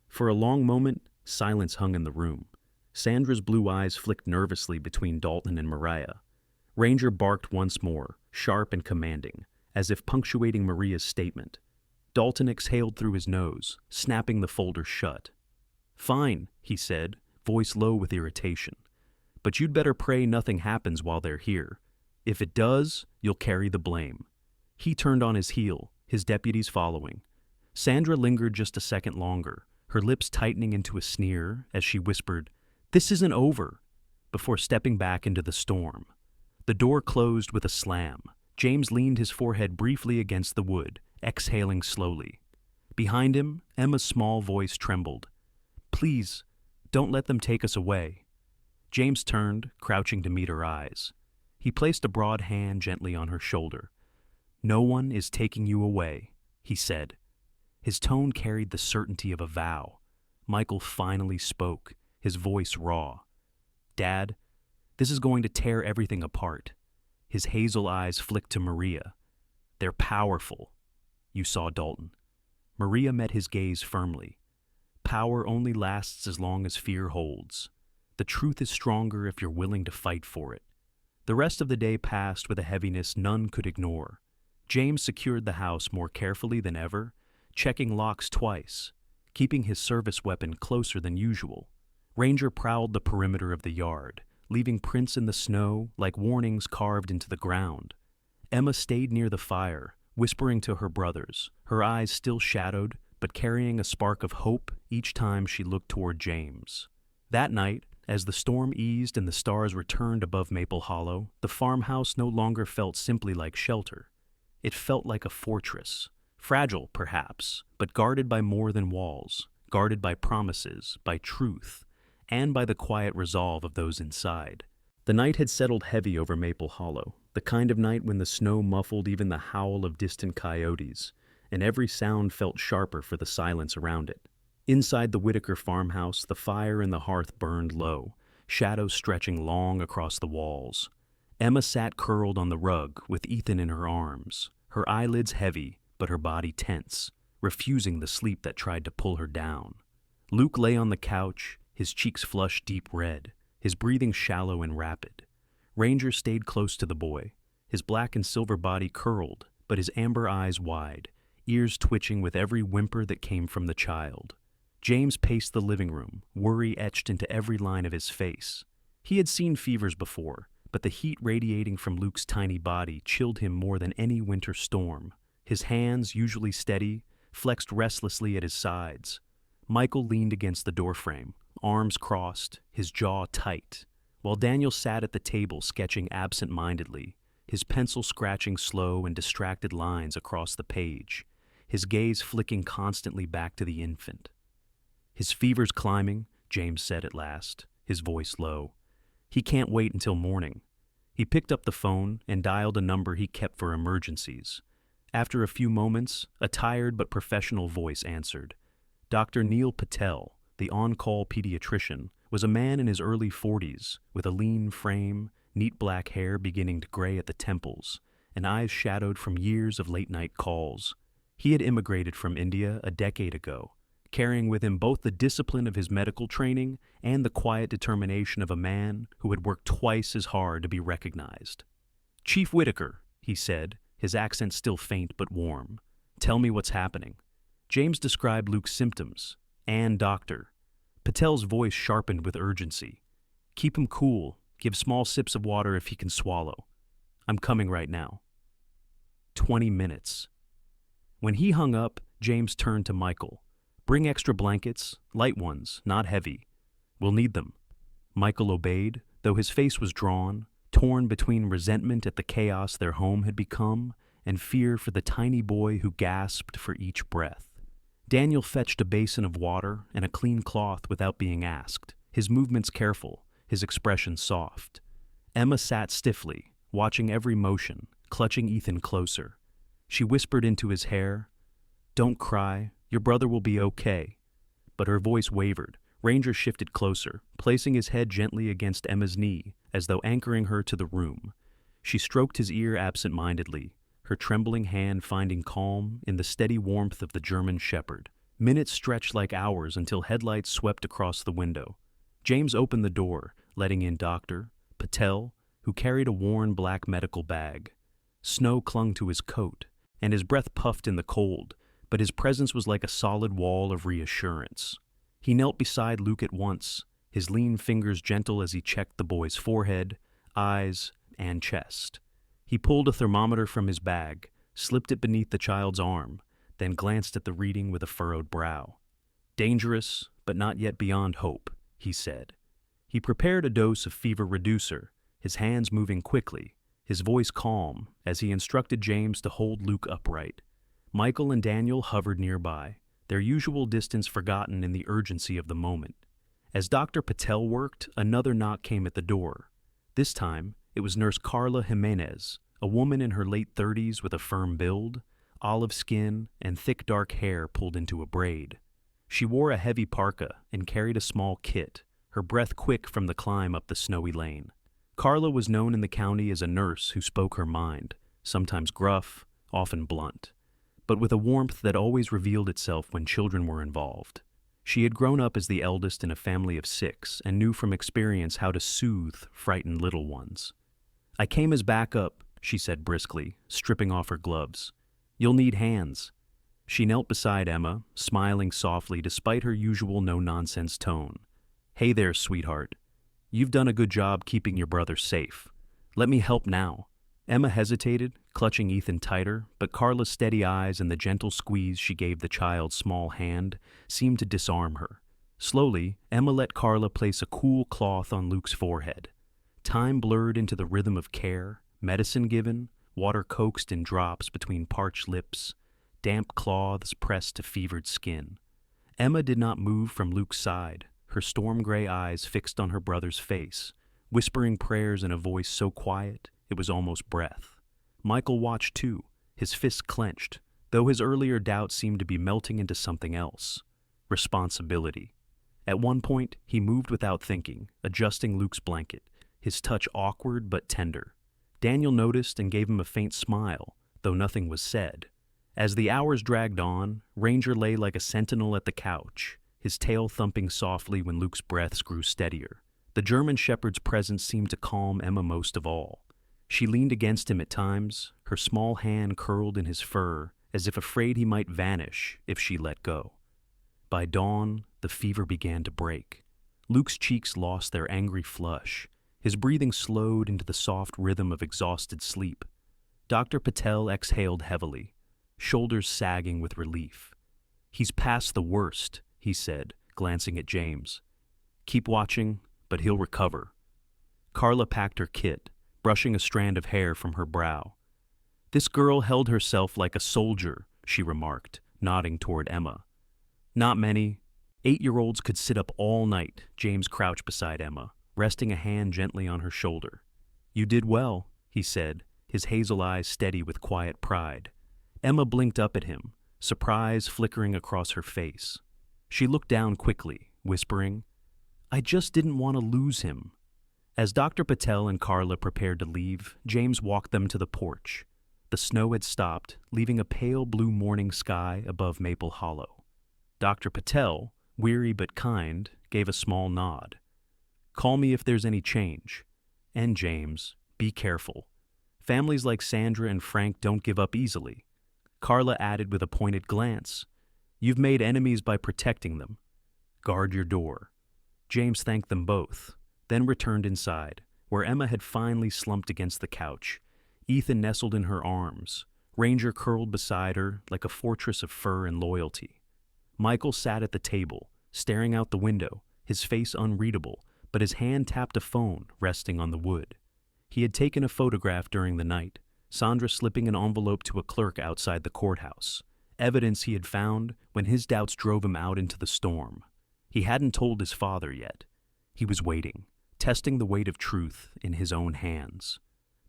For a long moment, silence hung in the room. Sandra's blue eyes flicked nervously between Dalton and Mariah. Ranger barked once more, sharp and commanding, as if punctuating Maria's statement. Dalton exhaled through his nose, snapping the folder shut. "Fine," he said, voice low with irritation. "But you'd better pray nothing happens while they're here. If it does, you'll carry the blame." He turned on his heel, his deputies following. Sandra lingered just a second longer, her lips tightening into a sneer as she whispered, "This isn't over," before stepping back into the storm. The door closed with a slam. James leaned his forehead briefly against the wood, exhaling slowly. Behind him, Emma's small voice trembled. "Please, don't let them take us away." James turned, crouching to meet her eyes. He placed a broad hand gently on her shoulder. "No one is taking you away," he said. His tone carried the certainty of a vow. Michael finally spoke, his voice raw. "Dad, this is going to tear everything apart." His hazel eyes flicked to Maria. "They're powerful." "You saw Dalton." Maria met his gaze firmly. "Power only lasts as long as fear holds. The truth is stronger if you're willing to fight for it." The rest of the day passed with a heaviness none could ignore. James secured the house more carefully than ever, checking locks twice, keeping his service weapon closer than usual. Ranger prowled the perimeter of the yard, leaving prints in the snow like warnings carved into the ground. Emma stayed near the fire, whispering to her brothers, her eyes still shadowed, but carrying a spark of hope each time she looked toward James. That night, as the storm eased and the stars returned above Maple Hollow, the farmhouse no longer felt simply like shelter. It felt like a fortress, fragile perhaps, but guarded by more than walls, guarded by promises, by truth, and by the quiet resolve of those inside. The night had settled heavy over Maple Hollow, the kind of night when the snow muffled even the howl of distant coyotes, and every sound felt sharper for the silence around it. Inside the Whitaker farmhouse, the fire in the hearth burned low, shadows stretching long across the walls. Emma sat curled on the rug, with Ethan in her arms, her eyelids heavy, but her body tense, refusing the sleep that tried to pull her down. Luke lay on the couch, his cheeks flushed deep red, his breathing shallow and rapid. Ranger stayed close to the boy, his black and silver body curled, but his amber eyes wide, ears twitching with every whimper that came from the child. James paced the living room, worry etched into every line of his face. He had seen fevers before, but the heat radiating from Luke's tiny body chilled him more than any winter storm. His hands, usually steady, flexed restlessly at his sides. Michael leaned against the doorframe, arms crossed, his jaw tight, while Daniel sat at the table sketching absent-mindedly, his pencil scratching slow and distracted lines across the page, his gaze flicking constantly back to the infant. "His fever's climbing," James said at last, his voice low. "He can't wait until morning." He picked up the phone and dialed a number he kept for emergencies. After a few moments, a tired but professional voice answered. Dr. Neil Patel, the on-call pediatrician, was a man in his early 40s, with a lean frame, neat black hair beginning to gray at the temples, and eyes shadowed from years of late-night calls. He had immigrated from India a decade ago, carrying with him both the discipline of his medical training and the quiet determination of a man who had worked twice as hard to be recognized. "Chief Whitaker," he said, his accent still faint but warm. "Tell me what's happening." James described Luke's symptoms. "And doctor." Patel's voice sharpened with urgency. "Keep him cool. Give small sips of water if he can swallow. I'm coming right now." 20 minutes. When he hung up, James turned to Michael. "Bring extra blankets, light ones, not heavy. We'll need them." Michael obeyed, though his face was drawn, torn between resentment at the chaos their home had become and fear for the tiny boy who gasped for each breath. Daniel fetched a basin of water and a clean cloth without being asked, his movements careful, his expression soft. Emma sat stiffly, watching every motion, clutching Ethan closer. She whispered into his hair, "Don't cry. Your brother will be okay." But her voice wavered. Ranger shifted closer, placing his head gently against Emma's knee, as though anchoring her to the room. She stroked his ear absent-mindedly, her trembling hand finding calm in the steady warmth of the German shepherd. Minutes stretched like hours until headlights swept across the window. James opened the door, letting in Dr. Patel, who carried a worn black medical bag. Snow clung to his coat, and his breath puffed in the cold, but his presence was like a solid wall of reassurance. He knelt beside Luke at once, his lean fingers gentle as he checked the boy's forehead, eyes, and chest. He pulled a thermometer from his bag, slipped it beneath the child's arm, then glanced at the reading with a furrowed brow. "Dangerous, but not yet beyond hope," he said. He prepared a dose of fever reducer, his hands moving quickly, his voice calm, as he instructed James to hold Luke upright. Michael and Daniel hovered nearby, their usual distance forgotten in the urgency of the moment. As Dr. Patel worked, another knock came at the door. This time, it was Nurse Carla Jimenez, a woman in her late 30s with a firm build, olive skin, and thick dark hair pulled into a braid. She wore a heavy parka and carried a small kit, her breath quick from the climb up the snowy lane. Carla was known in the county as a nurse who spoke her mind, sometimes gruff, often blunt, but with a warmth that always revealed itself when children were involved. She had grown up as the eldest in a family of 6 and knew from experience how to soothe frightened little ones. "I came as backup," she said briskly, stripping off her gloves. "You'll need hands." She knelt beside Emma, smiling softly despite her usual no-nonsense tone. "Hey there, sweetheart. You've done a good job keeping your brother safe. Let me help now." Emma hesitated, clutching Ethan tighter, but Carla's steady eyes and the gentle squeeze she gave the child's small hand seemed to disarm her. Slowly, Emma let Carla place a cool cloth on Luke's forehead. Time blurred into the rhythm of care, medicine given, water coaxed in drops between parched lips, damp cloths pressed to fevered skin. Emma did not move from Luke's side, her storm-gray eyes fixed on her brother's face, whispering prayers in a voice so quiet it was almost breath. Michael watched too, his fists clenched, though his earlier doubts seemed to be melting into something else: responsibility. At one point, he moved without thinking, adjusting Luke's blanket, his touch awkward but tender. Daniel noticed and gave him a faint smile, though nothing was said. As the hours dragged on, Ranger lay like a sentinel at the couch, his tail thumping softly when Luke's breaths grew steadier. The German shepherd's presence seemed to calm Emma most of all. She leaned against him at times, her small hand curled in his fur, as if afraid he might vanish if she let go. By dawn, the fever began to break. Luke's cheeks lost their angry flush. His breathing slowed into the soft rhythm of exhausted sleep. Dr. Patel exhaled heavily, shoulders sagging with relief. "He's past the worst," he said, glancing at James. "Keep watching, but he'll recover." Carla packed her kit, brushing a strand of hair from her brow. "This girl held herself like a soldier," she remarked, nodding toward Emma. "Not many. 8-year-olds could sit up all night." James crouched beside Emma, resting a hand gently on her shoulder. "You did well," he said, his hazel eyes steady with quiet pride. Emma blinked up at him, surprise flickering across her face. She looked down quickly, whispering, "I just didn't want to lose him." As Dr. Patel and Carla prepared to leave, James walked them to the porch. The snow had stopped, leaving a pale blue morning sky above Maple Hollow. Dr. Patel, weary but kind, gave a small nod. "Call me if there's any change. And James, be careful. Families like Sandra and Frank don't give up easily." Carla added with a pointed glance, "You've made enemies by protecting them. Guard your door." James thanked them both, then returned inside, where Emma had finally slumped against the couch. Ethan nestled in her arms, Ranger curled beside her like a fortress of fur and loyalty. Michael sat at the table, staring out the window, his face unreadable, but his hand tapped a phone resting on the wood. He had taken a photograph during the night, Sandra slipping an envelope to a clerk outside the courthouse, evidence he had found when his doubts drove him out into the storm. He hadn't told his father yet. He was waiting, testing the weight of truth in his own hands.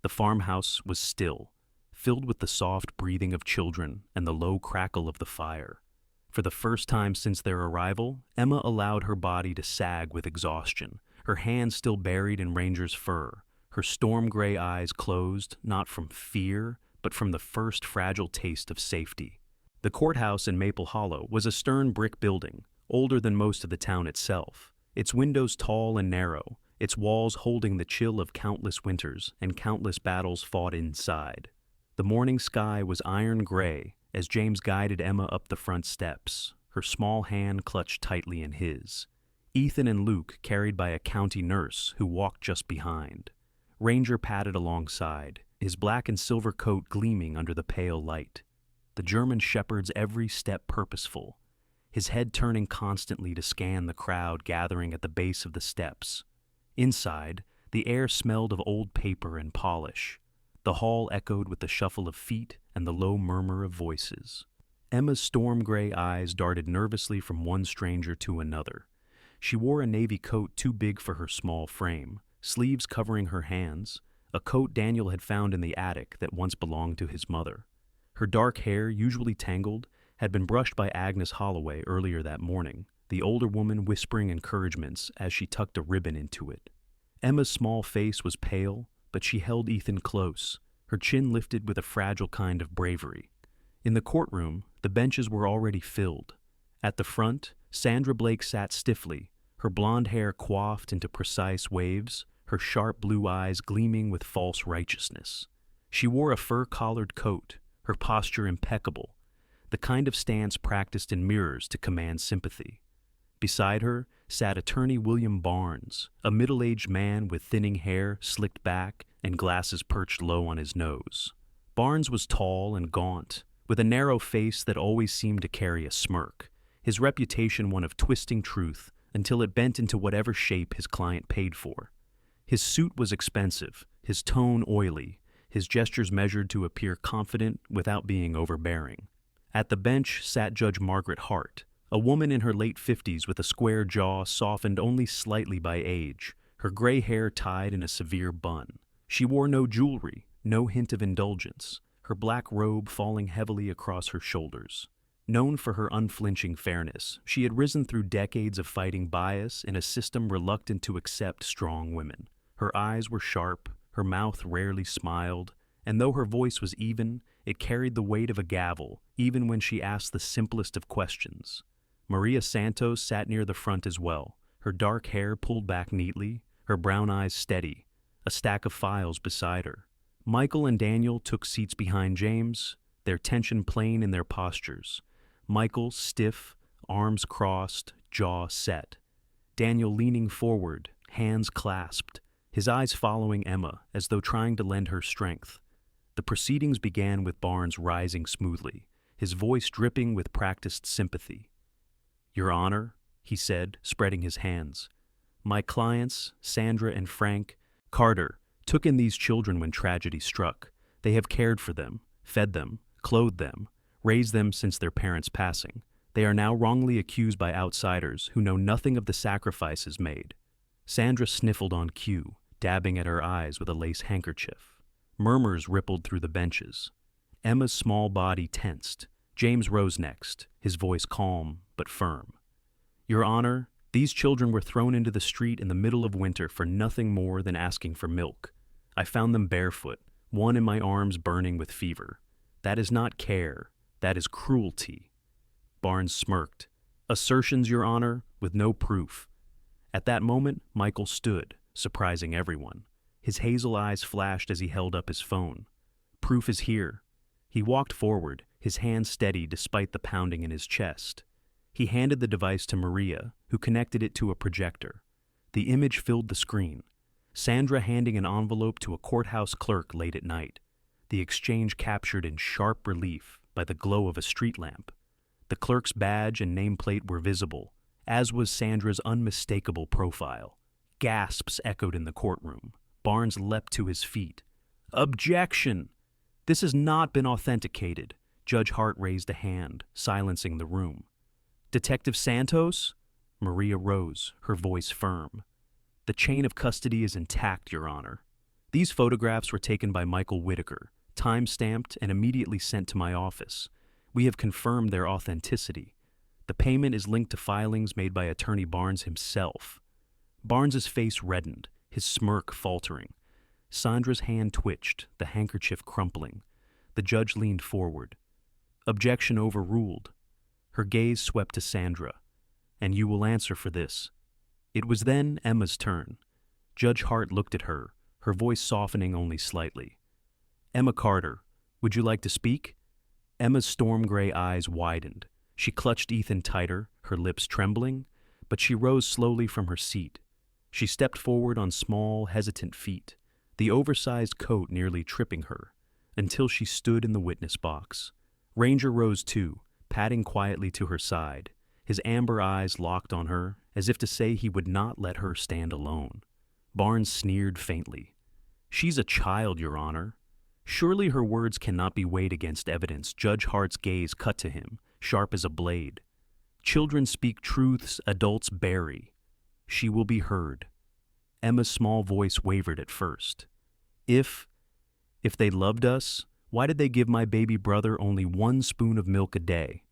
The farmhouse was still, filled with the soft breathing of children and the low crackle of the fire. For the first time since their arrival, Emma allowed her body to sag with exhaustion, her hands still buried in Ranger's fur, her storm-gray eyes closed, not from fear, but from the first fragile taste of safety. The courthouse in Maple Hollow was a stern brick building, older than most of the town itself, its windows tall and narrow, its walls holding the chill of countless winters and countless battles fought inside. The morning sky was iron gray as James guided Emma up the front steps, her small hand clutched tightly in his. Ethan and Luke carried by a county nurse who walked just behind. Ranger padded alongside, his black and silver coat gleaming under the pale light. The German shepherd's every step purposeful, his head turning constantly to scan the crowd gathering at the base of the steps. Inside, the air smelled of old paper and polish. The hall echoed with the shuffle of feet and the low murmur of voices. Emma's storm-gray eyes darted nervously from one stranger to another. She wore a navy coat too big for her small frame, sleeves covering her hands, a coat Daniel had found in the attic that once belonged to his mother. Her dark hair, usually tangled, had been brushed by Agnes Holloway earlier that morning, the older woman whispering encouragements as she tucked a ribbon into it. Emma's small face was pale, but she held Ethan close, her chin lifted with a fragile kind of bravery. In the courtroom, the benches were already filled. At the front, Sandra Blake sat stiffly, her blonde hair coiffed into precise waves, her sharp blue eyes gleaming with false righteousness. She wore a fur-collared coat, her posture impeccable, the kind of stance practiced in mirrors to command sympathy. Beside her sat attorney William Barnes, a middle-aged man with thinning hair slicked back and glasses perched low on his nose. Barnes was tall and gaunt, with a narrow face that always seemed to carry a smirk, his reputation one of twisting truth until it bent into whatever shape his client paid for. His suit was expensive, his tone oily, his gestures measured to appear confident without being overbearing. At the bench sat Judge Margaret Hart, a woman in her late 50s with a square jaw softened only slightly by age, her gray hair tied in a severe bun. She wore no jewelry, no hint of indulgence, her black robe falling heavily across her shoulders. Known for her unflinching fairness, she had risen through decades of fighting bias in a system reluctant to accept strong women. Her eyes were sharp, her mouth rarely smiled, and though her voice was even, it carried the weight of a gavel, even when she asked the simplest of questions. Maria Santos sat near the front as well, her dark hair pulled back neatly, her brown eyes steady, a stack of files beside her. Michael and Daniel took seats behind James, their tension plain in their postures. Michael stiff, arms crossed, jaw set. Daniel leaning forward, hands clasped, his eyes following Emma as though trying to lend her strength. The proceedings began with Barnes rising smoothly, his voice dripping with practiced sympathy. "Your Honor," he said, spreading his hands, "my clients, Sandra and Frank Carter, took in these children when tragedy struck. They have cared for them, fed them, clothed them, raised them since their parents' passing. They are now wrongly accused by outsiders who know nothing of the sacrifices made." Sandra sniffled on cue, dabbing at her eyes with a lace handkerchief. Murmurs rippled through the benches. Emma's small body tensed. James rose next, his voice calm but firm. "Your Honor, these children were thrown into the street in the middle of winter for nothing more than asking for milk. I found them barefoot, one in my arms burning with fever. That is not care, that is cruelty." Barnes smirked. "Assertions, Your Honor, with no proof." At that moment, Michael stood, surprising everyone. His hazel eyes flashed as he held up his phone. "Proof is here." He walked forward, his hand steady despite the pounding in his chest. He handed the device to Maria, who connected it to a projector. The image filled the screen. Sandra handing an envelope to a courthouse clerk late at night, the exchange captured in sharp relief by the glow of a street lamp. The clerk's badge and nameplate were visible, as was Sandra's unmistakable profile. Gasps echoed in the courtroom. Barnes leapt to his feet. "Objection! This has not been authenticated." Judge Hart raised a hand, silencing the room. "Detective Santos?" Maria rose, her voice firm. "The chain of custody is intact, Your Honor. These photographs were taken by Michael Whitaker, time-stamped and immediately sent to my office. We have confirmed their authenticity. The payment is linked to filings made by Attorney Barnes himself." Barnes's face reddened, his smirk faltering. Sandra's hand twitched, the handkerchief crumpling. The judge leaned forward. "Objection overruled." Her gaze swept to Sandra. "And you will answer for this." It was then Emma's turn. Judge Hart looked at her, her voice softening only slightly. "Emma Carter, would you like to speak?" Emma's storm-gray eyes widened. She clutched Ethan tighter, her lips trembling, but she rose slowly from her seat. She stepped forward on small, hesitant feet, the oversized coat nearly tripping her, until she stood in the witness box. Ranger rose too, padding quietly to her side, his amber eyes locked on her, as if to say he would not let her stand alone. Barnes sneered faintly. "She's a child, Your Honor." Surely her words cannot be weighed against evidence. Judge Hart's gaze cut to him, sharp as a blade. "Children speak truths adults bury. She will be heard." Emma's small voice wavered at first. If they loved us, why did they give my baby brother only 1 spoon of milk a day?"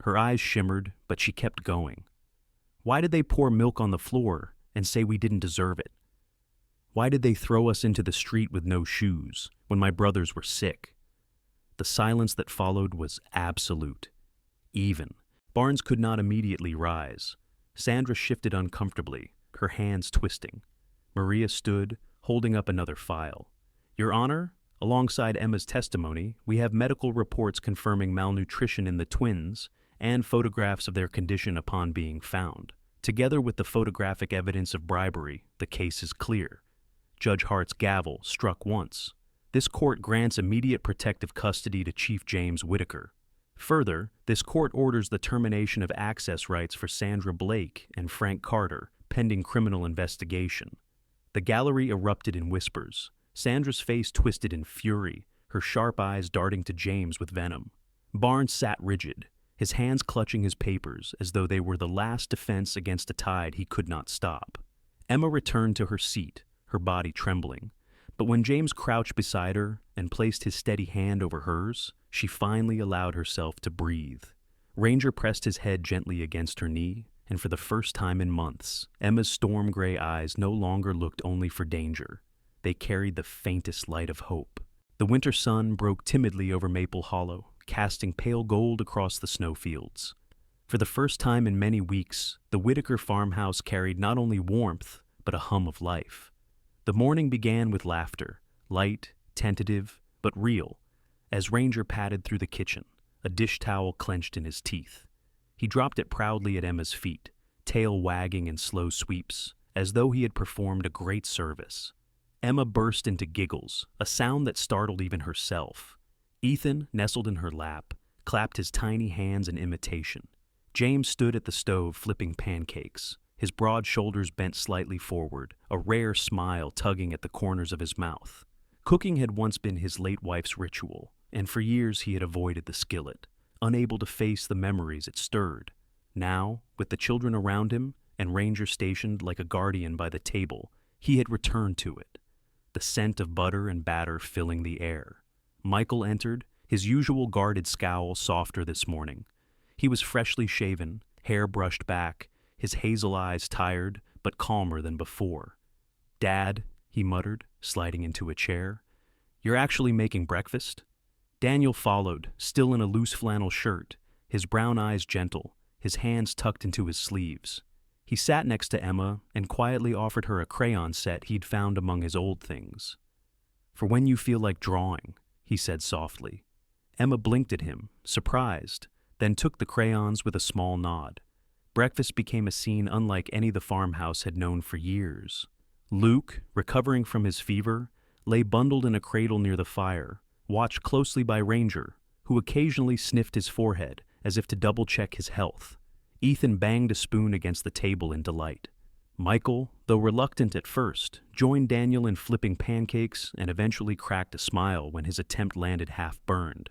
Her eyes shimmered, but she kept going. "Why did they pour milk on the floor and say we didn't deserve it? Why did they throw us into the street with no shoes when my brothers were sick?" The silence that followed was absolute. Even. Barnes could not immediately rise. Sandra shifted uncomfortably, her hands twisting. Maria stood, holding up another file. "Your Honor, alongside Emma's testimony, we have medical reports confirming malnutrition in the twins and photographs of their condition upon being found. Together with the photographic evidence of bribery, the case is clear." Judge Hart's gavel struck once. "This court grants immediate protective custody to Chief James Whitaker. Further, this court orders the termination of access rights for Sandra Blake and Frank Carter, pending criminal investigation." The gallery erupted in whispers. Sandra's face twisted in fury, her sharp eyes darting to James with venom. Barnes sat rigid, his hands clutching his papers as though they were the last defense against a tide he could not stop. Emma returned to her seat, her body trembling. But when James crouched beside her and placed his steady hand over hers, she finally allowed herself to breathe. Ranger pressed his head gently against her knee, and for the first time in months, Emma's storm-gray eyes no longer looked only for danger. They carried the faintest light of hope. The winter sun broke timidly over Maple Hollow, casting pale gold across the snowfields. For the first time in many weeks, the Whitaker farmhouse carried not only warmth, but a hum of life. The morning began with laughter, light, tentative, but real, as Ranger padded through the kitchen, a dish towel clenched in his teeth. He dropped it proudly at Emma's feet, tail wagging in slow sweeps, as though he had performed a great service. Emma burst into giggles, a sound that startled even herself. Ethan, nestled in her lap, clapped his tiny hands in imitation. James stood at the stove flipping pancakes, his broad shoulders bent slightly forward, a rare smile tugging at the corners of his mouth. Cooking had once been his late wife's ritual, and for years he had avoided the skillet, unable to face the memories it stirred. Now, with the children around him and Ranger stationed like a guardian by the table, he had returned to it, the scent of butter and batter filling the air. Michael entered, his usual guarded scowl softer this morning. He was freshly shaven, hair brushed back, his hazel eyes tired but calmer than before. "Dad," he muttered, sliding into a chair, "you're actually making breakfast?" Daniel followed, still in a loose flannel shirt, his brown eyes gentle, his hands tucked into his sleeves. He sat next to Emma and quietly offered her a crayon set he'd found among his old things. "For when you feel like drawing," he said softly. Emma blinked at him, surprised, then took the crayons with a small nod. Breakfast became a scene unlike any the farmhouse had known for years. Luke, recovering from his fever, lay bundled in a cradle near the fire, watched closely by Ranger, who occasionally sniffed his forehead as if to double-check his health. Ethan banged a spoon against the table in delight. Michael, though reluctant at first, joined Daniel in flipping pancakes and eventually cracked a smile when his attempt landed half-burned.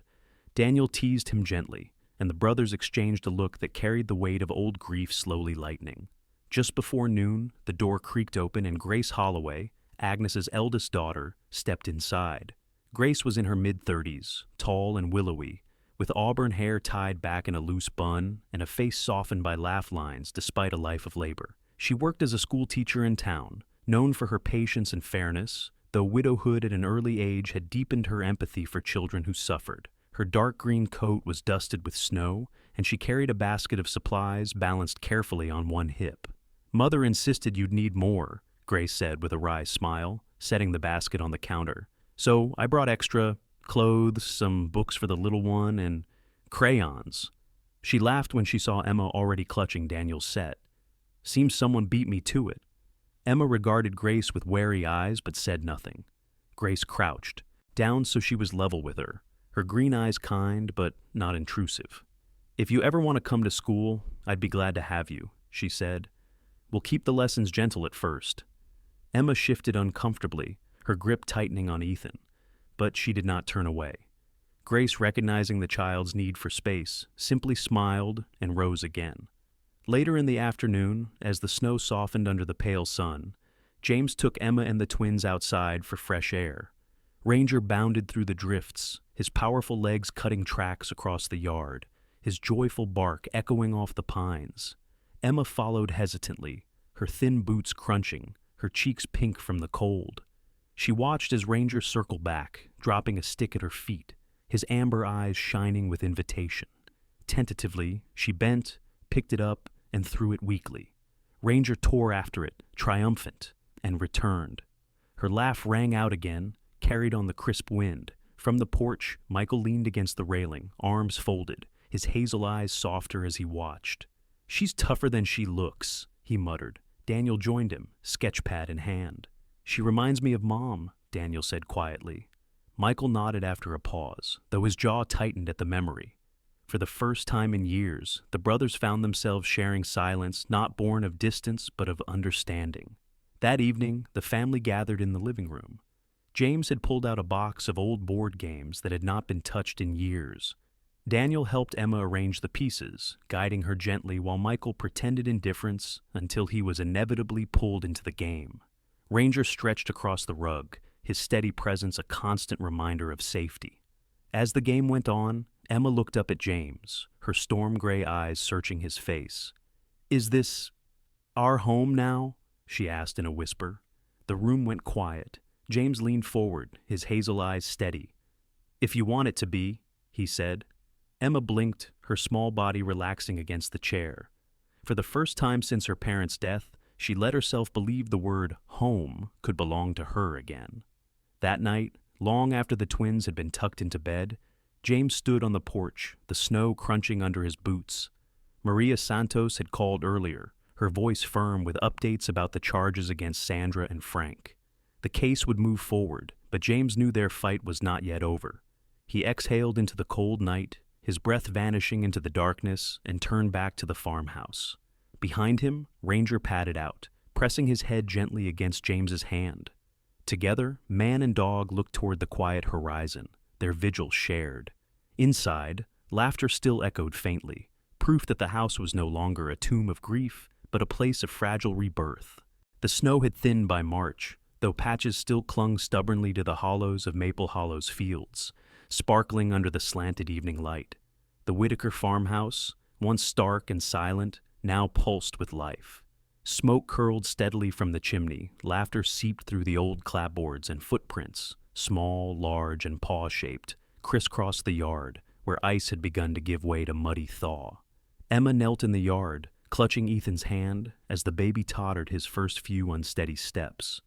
Daniel teased him gently, and the brothers exchanged a look that carried the weight of old grief slowly lightening. Just before noon, the door creaked open and Grace Holloway, Agnes's eldest daughter, stepped inside. Grace was in her mid-30s, tall and willowy, with auburn hair tied back in a loose bun and a face softened by laugh lines despite a life of labor. She worked as a school teacher in town, known for her patience and fairness, though widowhood at an early age had deepened her empathy for children who suffered. Her dark green coat was dusted with snow, and she carried a basket of supplies balanced carefully on one hip. "Mother insisted you'd need more," Grace said with a wry smile, setting the basket on the counter. "So I brought extra clothes, some books for the little one, and crayons." She laughed when she saw Emma already clutching Daniel's set. "Seems someone beat me to it." Emma regarded Grace with wary eyes but said nothing. Grace crouched, down so she was level with her, her green eyes kind but not intrusive. "If you ever want to come to school, I'd be glad to have you," she said. "We'll keep the lessons gentle at first." Emma shifted uncomfortably, her grip tightening on Ethan, but she did not turn away. Grace, recognizing the child's need for space, simply smiled and rose again. Later in the afternoon, as the snow softened under the pale sun, James took Emma and the twins outside for fresh air. Ranger bounded through the drifts, his powerful legs cutting tracks across the yard, his joyful bark echoing off the pines. Emma followed hesitantly, her thin boots crunching, her cheeks pink from the cold. She watched as Ranger circled back, dropping a stick at her feet, his amber eyes shining with invitation. Tentatively, she bent, picked it up, and threw it weakly. Ranger tore after it, triumphant, and returned. Her laugh rang out again, carried on the crisp wind. From the porch, Michael leaned against the railing, arms folded, his hazel eyes softer as he watched. "She's tougher than she looks," he muttered. Daniel joined him, sketchpad in hand. "She reminds me of Mom," Daniel said quietly. Michael nodded after a pause, though his jaw tightened at the memory. For the first time in years, the brothers found themselves sharing silence not born of distance but of understanding. That evening, the family gathered in the living room. James had pulled out a box of old board games that had not been touched in years. Daniel helped Emma arrange the pieces, guiding her gently while Michael pretended indifference until he was inevitably pulled into the game. Ranger stretched across the rug, his steady presence a constant reminder of safety. As the game went on, Emma looked up at James, her storm-gray eyes searching his face. "Is this our home now?" she asked in a whisper. The room went quiet. James leaned forward, his hazel eyes steady. "If you want it to be," he said. Emma blinked, her small body relaxing against the chair. For the first time since her parents' death, she let herself believe the word home could belong to her again. That night, long after the twins had been tucked into bed, James stood on the porch, the snow crunching under his boots. Maria Santos had called earlier, her voice firm with updates about the charges against Sandra and Frank. The case would move forward, but James knew their fight was not yet over. He exhaled into the cold night, his breath vanishing into the darkness, and turned back to the farmhouse. Behind him, Ranger padded out, pressing his head gently against James's hand. Together, man and dog looked toward the quiet horizon, their vigil shared. Inside, laughter still echoed faintly, proof that the house was no longer a tomb of grief, but a place of fragile rebirth. The snow had thinned by March, though patches still clung stubbornly to the hollows of Maple Hollow's fields, sparkling under the slanted evening light. The Whitaker farmhouse, once stark and silent, now pulsed with life. Smoke curled steadily from the chimney, laughter seeped through the old clapboards, and footprints, small, large, and paw-shaped, crisscrossed the yard, where ice had begun to give way to muddy thaw. Emma knelt in the yard, clutching Ethan's hand as the baby tottered his first few unsteady steps.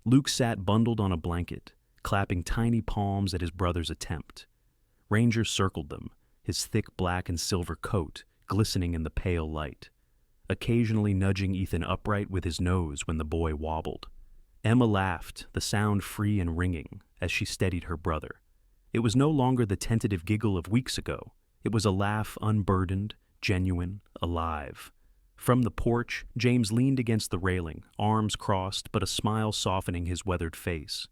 Luke sat bundled on a blanket, clapping tiny palms at his brother's attempt. Ranger circled them, his thick black and silver coat glistening in the pale light, occasionally nudging Ethan upright with his nose when the boy wobbled. Emma laughed, the sound free and ringing, as she steadied her brother. It was no longer the tentative giggle of weeks ago. It was a laugh unburdened, genuine, alive. From the porch, James leaned against the railing, arms crossed, but a smile softening his weathered face.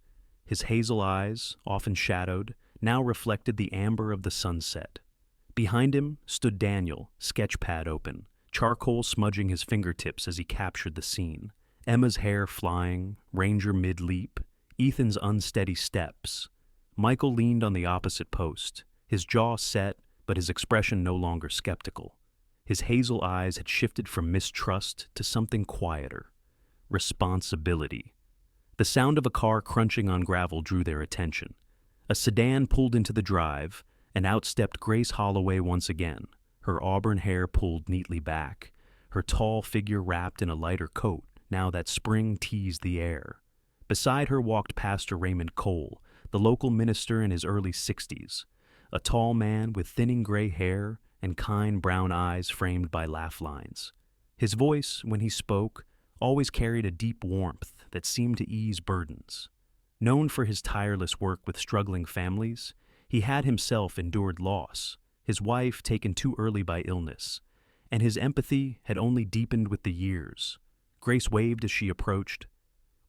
His hazel eyes, often shadowed, now reflected the amber of the sunset. Behind him stood Daniel, sketchpad open, charcoal smudging his fingertips as he captured the scene. Emma's hair flying, Ranger mid-leap, Ethan's unsteady steps. Michael leaned on the opposite post, his jaw set, but his expression no longer skeptical. His hazel eyes had shifted from mistrust to something quieter. Responsibility. The sound of a car crunching on gravel drew their attention. A sedan pulled into the drive, and out stepped Grace Holloway once again, her auburn hair pulled neatly back, her tall figure wrapped in a lighter coat now that spring teased the air. Beside her walked Pastor Raymond Cole, the local minister in his early 60s, a tall man with thinning gray hair and kind brown eyes framed by laugh lines. His voice, when he spoke, always carried a deep warmth that seemed to ease burdens. Known for his tireless work with struggling families, he had himself endured loss, his wife taken too early by illness, and his empathy had only deepened with the years. Grace waved as she approached.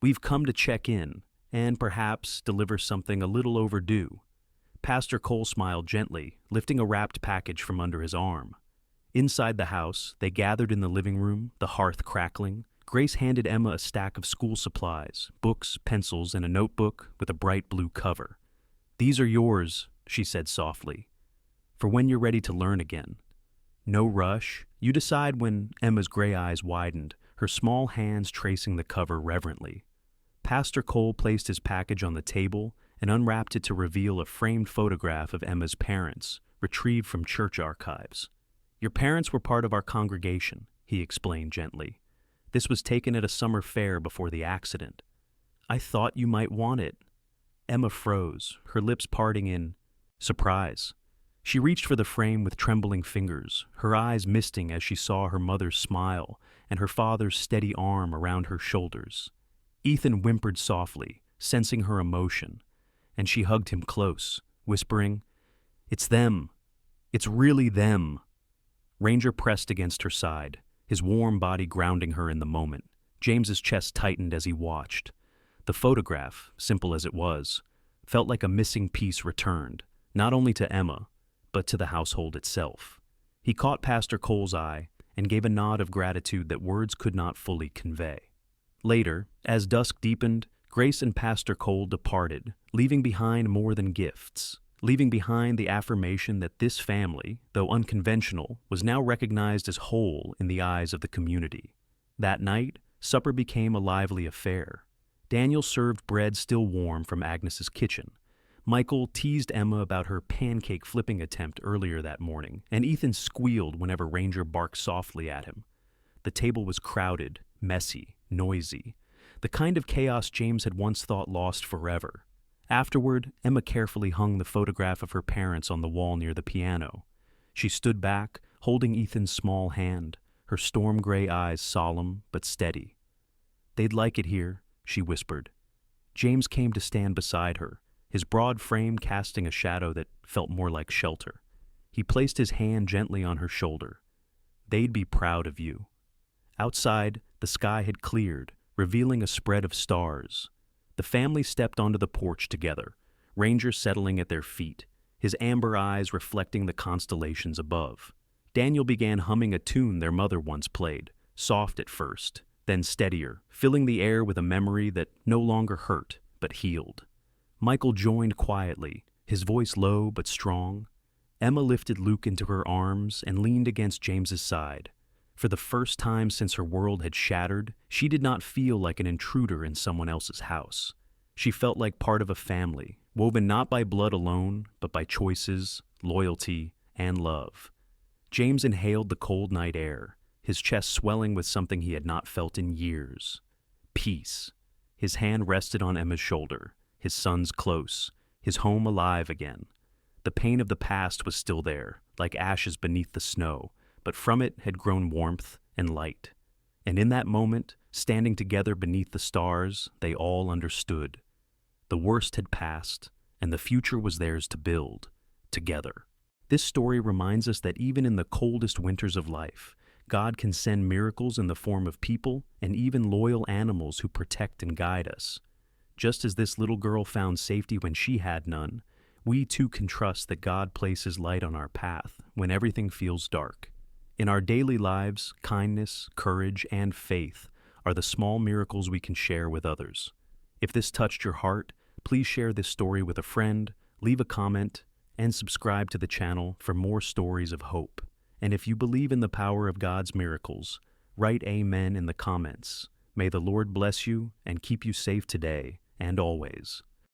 We've come to check in and perhaps deliver something a little overdue." Pastor Cole smiled gently, lifting a wrapped package from under his arm. Inside the house, they gathered in the living room, the hearth crackling. Grace handed Emma a stack of school supplies, books, pencils, and a notebook with a bright blue cover. "These are yours," she said softly, "for when you're ready to learn again. No rush. You decide when." Emma's gray eyes widened, her small hands tracing the cover reverently. Pastor Cole placed his package on the table and unwrapped it to reveal a framed photograph of Emma's parents, retrieved from church archives. "Your parents were part of our congregation," he explained gently. "This was taken at a summer fair before the accident. I thought you might want it." Emma froze, her lips parting in surprise. She reached for the frame with trembling fingers, her eyes misting as she saw her mother's smile and her father's steady arm around her shoulders. Ethan whimpered softly, sensing her emotion, and she hugged him close, whispering, "It's them. It's really them." Ranger pressed against her side, his warm body grounding her in the moment. James's chest tightened as he watched. The photograph, simple as it was, felt like a missing piece returned, not only to Emma, but to the household itself. He caught Pastor Cole's eye and gave a nod of gratitude that words could not fully convey. Later, as dusk deepened, Grace and Pastor Cole departed, leaving behind more than gifts, leaving behind the affirmation that this family, though unconventional, was now recognized as whole in the eyes of the community. That night, supper became a lively affair. Daniel served bread still warm from Agnes's kitchen. Michael teased Emma about her pancake flipping attempt earlier that morning, and Ethan squealed whenever Ranger barked softly at him. The table was crowded, messy, noisy, the kind of chaos James had once thought lost forever. Afterward, Emma carefully hung the photograph of her parents on the wall near the piano. She stood back, holding Ethan's small hand, her storm-gray eyes solemn but steady. "They'd like it here," she whispered. James came to stand beside her, his broad frame casting a shadow that felt more like shelter. He placed his hand gently on her shoulder. "They'd be proud of you." Outside, the sky had cleared, revealing a spread of stars. The family stepped onto the porch together, Ranger settling at their feet, his amber eyes reflecting the constellations above. Daniel began humming a tune their mother once played, soft at first, then steadier, filling the air with a memory that no longer hurt, but healed. Michael joined quietly, his voice low but strong. Emma lifted Luke into her arms and leaned against James's side. For the first time since her world had shattered, she did not feel like an intruder in someone else's house. She felt like part of a family, woven not by blood alone, but by choices, loyalty, and love. James inhaled the cold night air, his chest swelling with something he had not felt in years. Peace. His hand rested on Emma's shoulder, his son's close, his home alive again. The pain of the past was still there, like ashes beneath the snow, but from it had grown warmth and light. And in that moment, standing together beneath the stars, they all understood. The worst had passed, and the future was theirs to build, together. This story reminds us that even in the coldest winters of life, God can send miracles in the form of people and even loyal animals who protect and guide us. Just as this little girl found safety when she had none, we too can trust that God places light on our path when everything feels dark. In our daily lives, kindness, courage, and faith are the small miracles we can share with others. If this touched your heart, please share this story with a friend, leave a comment, and subscribe to the channel for more stories of hope. And if you believe in the power of God's miracles, write Amen in the comments. May the Lord bless you and keep you safe today and always.